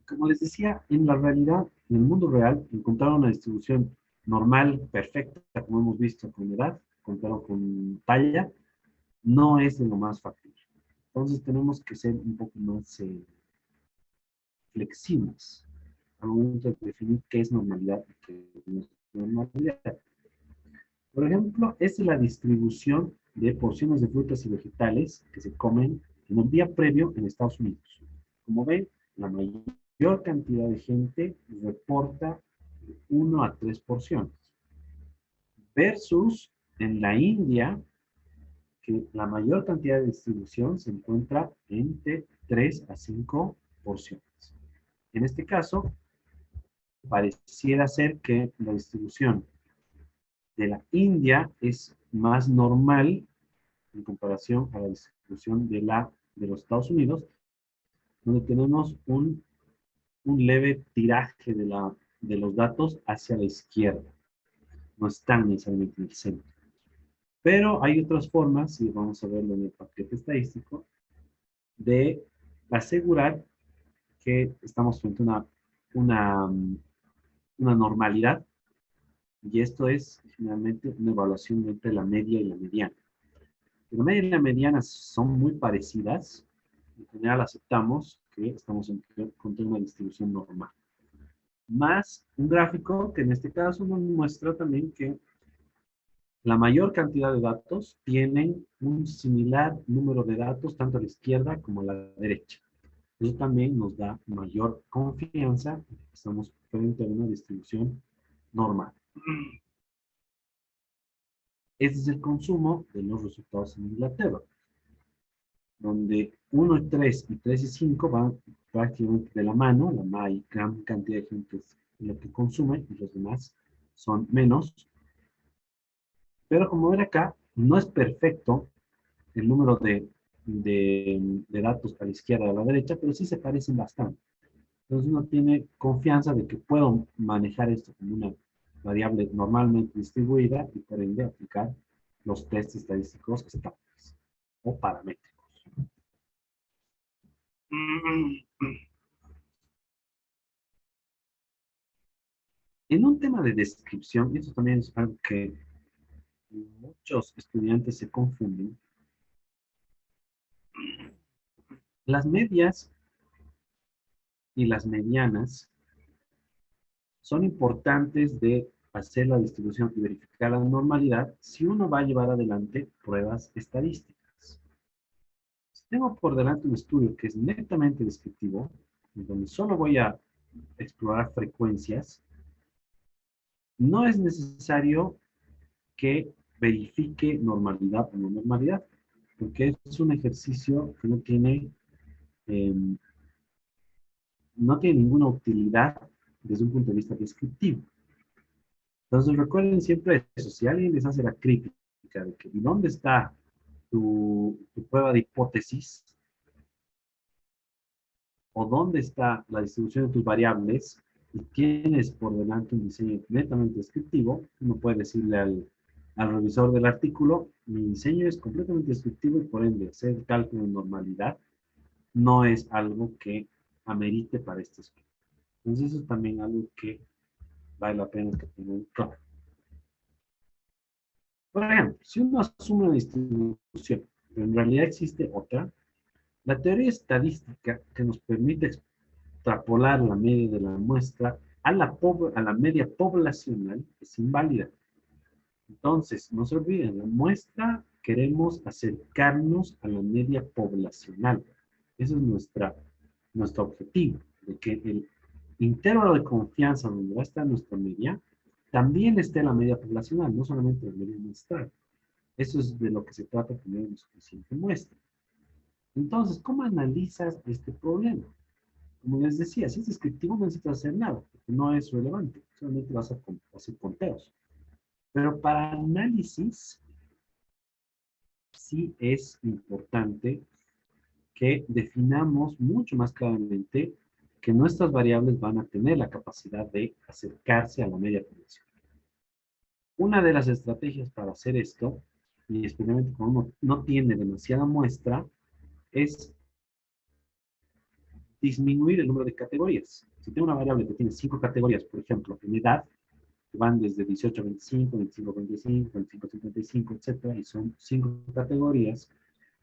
[SPEAKER 1] Como les decía, en la realidad, en el mundo real, encontrar una distribución normal, perfecta, como hemos visto con edad, encontrarlo con talla, no es de lo más factible. Entonces tenemos que ser un poco más flexibles al momento de definir qué es normalidad y qué no es normalidad. Por ejemplo, esta es la distribución de porciones de frutas y vegetales que se comen en el día previo en Estados Unidos. Como ven, la mayor cantidad de gente reporta 1 a 3 porciones. Versus en la India, que la mayor cantidad de distribución se encuentra entre 3 a 5 porciones. En este caso, pareciera ser que la distribución de la India es más normal en comparación a la distribución de los Estados Unidos, donde tenemos un leve tiraje de los datos hacia la izquierda. No están necesariamente en el centro. Pero hay otras formas, y vamos a verlo en el paquete estadístico, de asegurar que estamos frente a una una normalidad, y esto es finalmente una evaluación entre la media y la mediana. La media y la mediana son muy parecidas. En general aceptamos que estamos contra una distribución normal. Más un gráfico que en este caso nos muestra también que la mayor cantidad de datos tienen un similar número de datos tanto a la izquierda como a la derecha. Eso también nos da mayor confianza. Estamos frente a una distribución normal. Este es el consumo de los resultados en Inglaterra, donde 1, 3 y 3 y 5 van prácticamente de la mano. La gran cantidad de gente es lo que consume y los demás son menos. Pero como ven acá, no es perfecto el número de datos a la izquierda y a la derecha, pero sí se parecen bastante. Entonces uno tiene confianza de que puedo manejar esto como una variable normalmente distribuida y por ende aplicar los test estadísticos estables o paramétricos. En un tema de descripción, y esto también es algo que muchos estudiantes se confunden, las medias y las medianas son importantes de hacer la distribución y verificar la normalidad si uno va a llevar adelante pruebas estadísticas. Si tengo por delante un estudio que es netamente descriptivo, donde solo voy a explorar frecuencias, no es necesario que verifique normalidad o no normalidad, porque es un ejercicio que no tiene ninguna utilidad desde un punto de vista descriptivo. Entonces recuerden siempre eso, si alguien les hace la crítica de que ¿dónde está tu prueba de hipótesis? ¿O dónde está la distribución de tus variables? Y tienes por delante un diseño netamente descriptivo, uno puede decirle al revisor del artículo, mi diseño es completamente descriptivo y por ende hacer el cálculo de normalidad no es algo que amerite para este estudio. Entonces eso es también algo que vale la pena que tengan claro. Por ejemplo, si uno asume una distribución, pero en realidad existe otra, la teoría estadística que nos permite extrapolar la media de la muestra a la media poblacional es inválida. Entonces, no se olviden, la muestra queremos acercarnos a la media poblacional. Ese es nuestro objetivo, de que el intervalo de confianza donde va a estar nuestra media, también esté la media poblacional, no solamente la media muestral. Eso es de lo que se trata, tener una suficiente muestra. Entonces, ¿cómo analizas este problema? Como les decía, si es descriptivo no necesitas hacer nada, porque no es relevante, solamente vas a hacer conteos. Pero para análisis, sí es importante que definamos mucho más claramente que nuestras variables van a tener la capacidad de acercarse a la media población. Una de las estrategias para hacer esto, y especialmente cuando uno no tiene demasiada muestra, es disminuir el número de categorías. Si tengo una variable que tiene 5 categorías, por ejemplo, en edad, que van desde 18 a 25, 25 a 25, 25 a 55, etc., y son 5 categorías,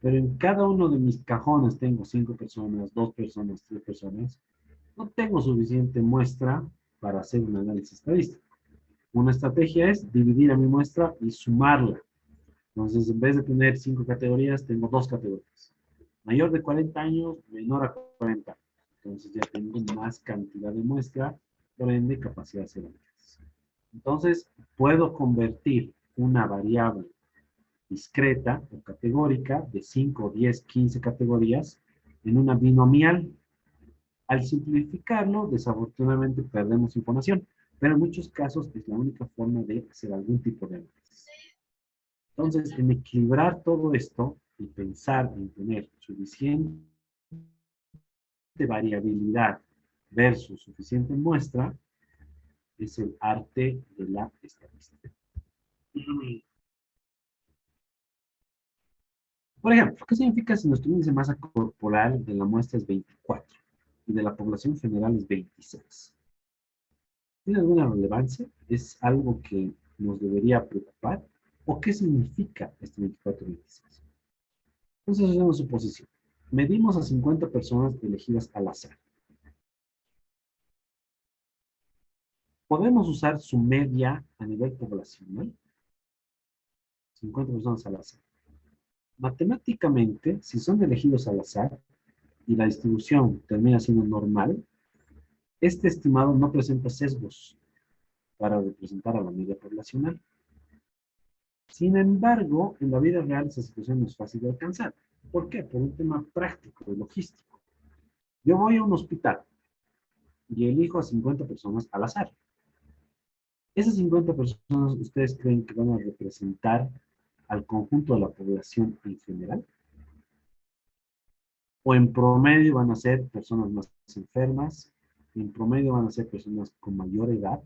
[SPEAKER 1] pero en cada uno de mis cajones tengo 5 personas, 2 personas, 3 personas, no tengo suficiente muestra para hacer un análisis estadístico. Una estrategia es dividir a mi muestra y sumarla. Entonces, en vez de tener 5 categorías, tengo 2 categorías. Mayor de 40 años, menor a 40 años. Entonces ya tengo más cantidad de muestra, por ende capacidad de hacer análisis. Entonces, puedo convertir una variable discreta o categórica de 5, 10, 15 categorías en una binomial. Al simplificarlo, desafortunadamente perdemos información, pero en muchos casos es la única forma de hacer algún tipo de análisis. Entonces, en equilibrar todo esto y pensar en tener suficiente variabilidad versus suficiente muestra, es el arte de la estadística. Por ejemplo, ¿qué significa si nuestro índice de masa corporal de la muestra es 24 y de la población general es 26? ¿Tiene alguna relevancia? ¿Es algo que nos debería preocupar? ¿O qué significa este 24-26? Entonces, es una suposición. Medimos a 50 personas elegidas al azar. ¿Podemos usar su media a nivel poblacional? 50 personas al azar. Matemáticamente, si son elegidos al azar y la distribución termina siendo normal, este estimado no presenta sesgos para representar a la media poblacional. Sin embargo, en la vida real esa situación no es fácil de alcanzar. ¿Por qué? Por un tema práctico y logístico. Yo voy a un hospital y elijo a 50 personas al azar. ¿Esas 50 personas ustedes creen que van a representar al conjunto de la población en general? ¿O en promedio van a ser personas más enfermas? ¿En promedio van a ser personas con mayor edad?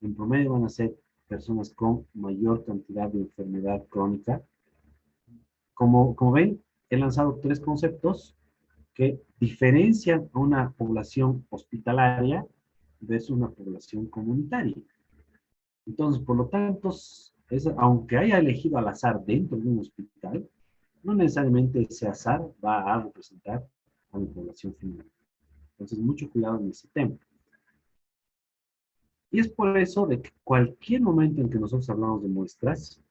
[SPEAKER 1] ¿En promedio van a ser personas con mayor cantidad de enfermedad crónica? Como ven, he lanzado tres conceptos que diferencian a una población hospitalaria versus una población comunitaria. Entonces, por lo tanto, aunque haya elegido al azar dentro de un hospital, no necesariamente ese azar va a representar a la población general. Entonces, mucho cuidado en ese tema. Y es por eso de que cualquier momento en que nosotros hablamos de muestras,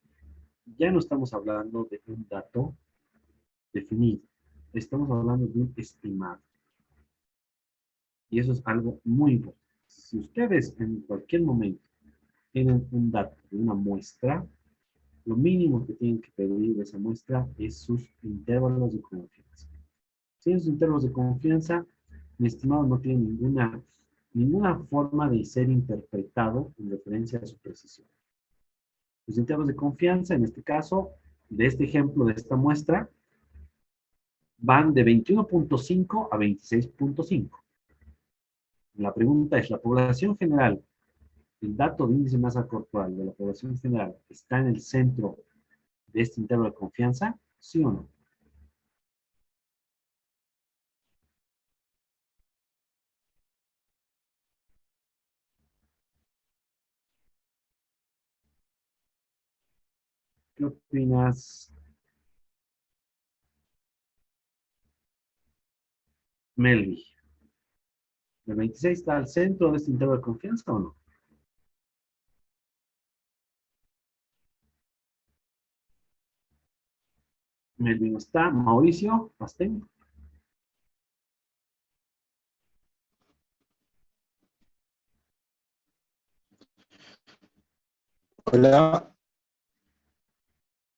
[SPEAKER 1] ya no estamos hablando de un dato definido. Estamos hablando de un estimado. Y eso es algo muy importante. Si ustedes en cualquier momento tienen un dato de una muestra, lo mínimo que tienen que pedir de esa muestra es sus intervalos de confianza. Sin sus intervalos de confianza, mi estimado no tiene ninguna forma de ser interpretado en referencia a su precisión. Los intervalos de confianza, en este caso, de este ejemplo, de esta muestra, van de 21.5 a 26.5. La pregunta es, ¿la población general, el dato de índice de masa corporal de la población general, está en el centro de este intervalo de confianza? ¿Sí o no? ¿Qué opinas, Melvi? ¿El 26 está al centro de este intervalo de confianza o no? Melvin no está. Mauricio Pastén.
[SPEAKER 3] Hola.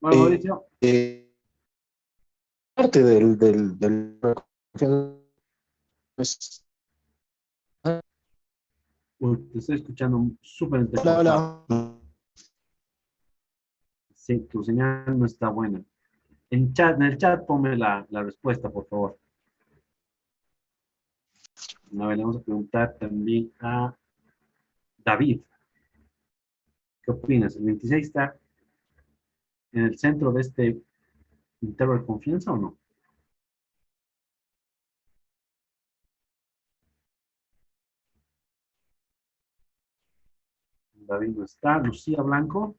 [SPEAKER 1] Bueno, Mauricio.
[SPEAKER 3] Parte del pues,
[SPEAKER 1] Uy, te estoy escuchando súper
[SPEAKER 3] hola,
[SPEAKER 1] entrecortado.
[SPEAKER 3] hola.
[SPEAKER 1] Sí, tu señal no está buena. En el chat ponme la respuesta, por favor. A ver, le vamos a preguntar también a David. ¿Qué opinas? ¿El 26 está en el centro de este intervalo de confianza o no? David no está. Lucía Blanco.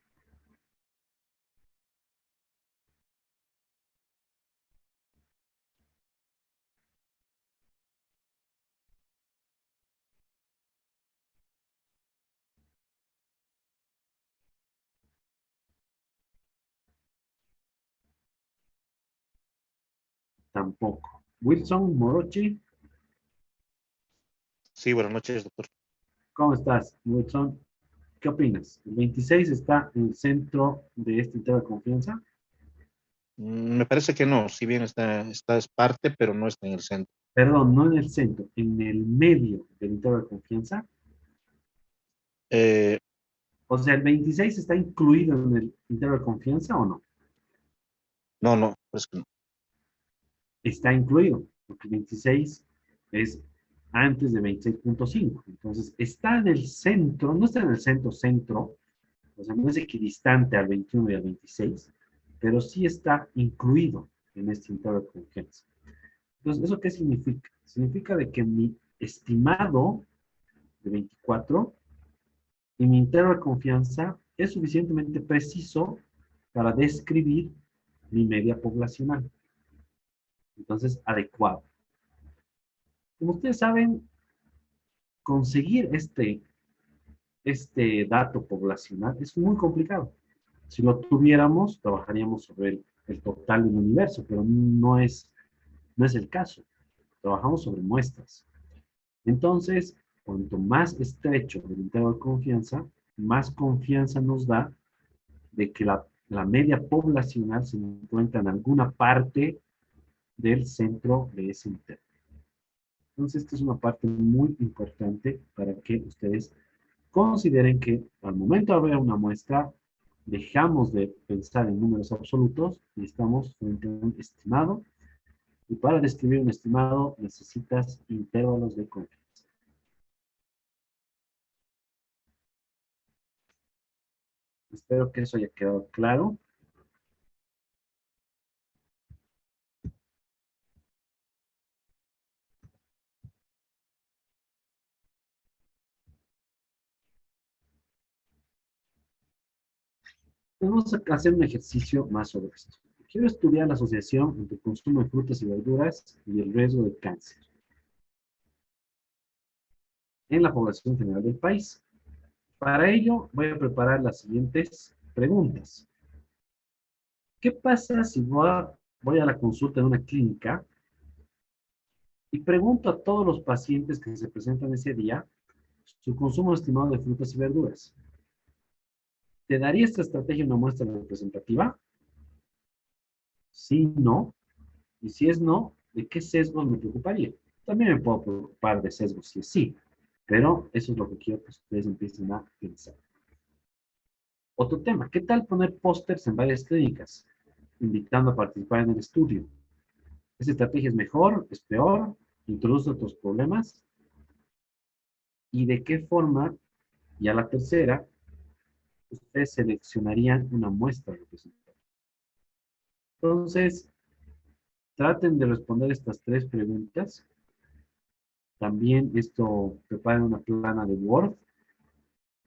[SPEAKER 1] Tampoco. Wilson Morochi.
[SPEAKER 8] Sí, buenas noches, doctor.
[SPEAKER 1] ¿Cómo estás, Wilson? ¿Qué opinas? ¿El 26 está en el centro de este intervalo de confianza?
[SPEAKER 8] Me parece que no, si bien está es parte, pero no está en el centro.
[SPEAKER 1] Perdón, no en el centro, en el medio del intervalo de confianza. O sea, ¿el 26 está incluido en el intervalo de confianza o no?
[SPEAKER 8] No, pues que no.
[SPEAKER 1] Está incluido, porque el 26 es antes de 26.5. Entonces, está en el centro, no está en el centro, o sea, no es equidistante al 21 y al 26, pero sí está incluido en este intervalo de confianza. Entonces, ¿eso qué significa? Significa de que mi estimado de 24 y mi intervalo de confianza es suficientemente preciso para describir mi media poblacional. Entonces, adecuado. Como ustedes saben, conseguir este dato poblacional es muy complicado. Si lo tuviéramos, trabajaríamos sobre el total del universo, pero no es el caso. Trabajamos sobre muestras. Entonces, cuanto más estrecho el intervalo de confianza, más confianza nos da de que la media poblacional se encuentra en alguna parte del centro de ese intervalo. Entonces, esta es una parte muy importante para que ustedes consideren que al momento de ver una muestra, dejamos de pensar en números absolutos y estamos frente a un estimado. Y para describir un estimado necesitas intervalos de confianza. Espero que eso haya quedado claro. Vamos a hacer un ejercicio más sobre esto. Quiero estudiar la asociación entre el consumo de frutas y verduras y el riesgo de cáncer en la población general del país. Para ello, voy a preparar las siguientes preguntas. ¿Qué pasa si voy a la consulta en una clínica y pregunto a todos los pacientes que se presentan ese día su consumo estimado de frutas y verduras? ¿Te daría esta estrategia una muestra representativa? Sí, no. Y si es no, ¿de qué sesgos me preocuparía? También me puedo preocupar de sesgos si es sí, pero eso es lo que quiero que ustedes empiecen a pensar. Otro tema, ¿qué tal poner pósters en varias clínicas, invitando a participar en el estudio? ¿Esa estrategia es mejor? ¿Es peor? ¿Introduce otros problemas? ¿Y de qué forma? Y a la tercera, ustedes seleccionarían una muestra representativa. Entonces, traten de responder estas tres preguntas. También preparen una plana de Word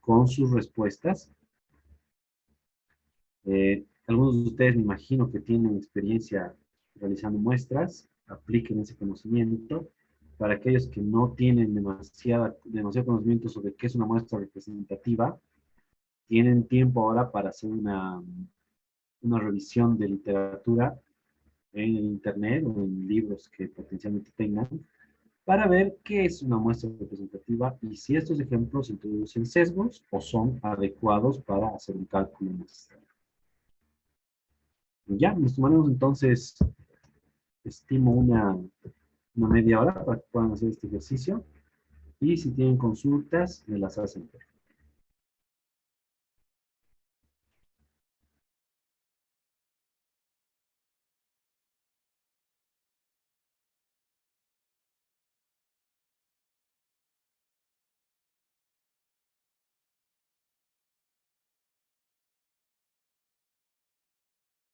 [SPEAKER 1] con sus respuestas. Algunos de ustedes me imagino que tienen experiencia realizando muestras, apliquen ese conocimiento. Para aquellos que no tienen demasiado conocimiento sobre qué es una muestra representativa, tienen tiempo ahora para hacer una revisión de literatura en el internet o en libros que potencialmente tengan, para ver qué es una muestra representativa y si estos ejemplos introducen sesgos o son adecuados para hacer un cálculo muestral. Ya, nos tomaremos entonces, estimo una media hora para que puedan hacer este ejercicio. Y si tienen consultas, me las hacen.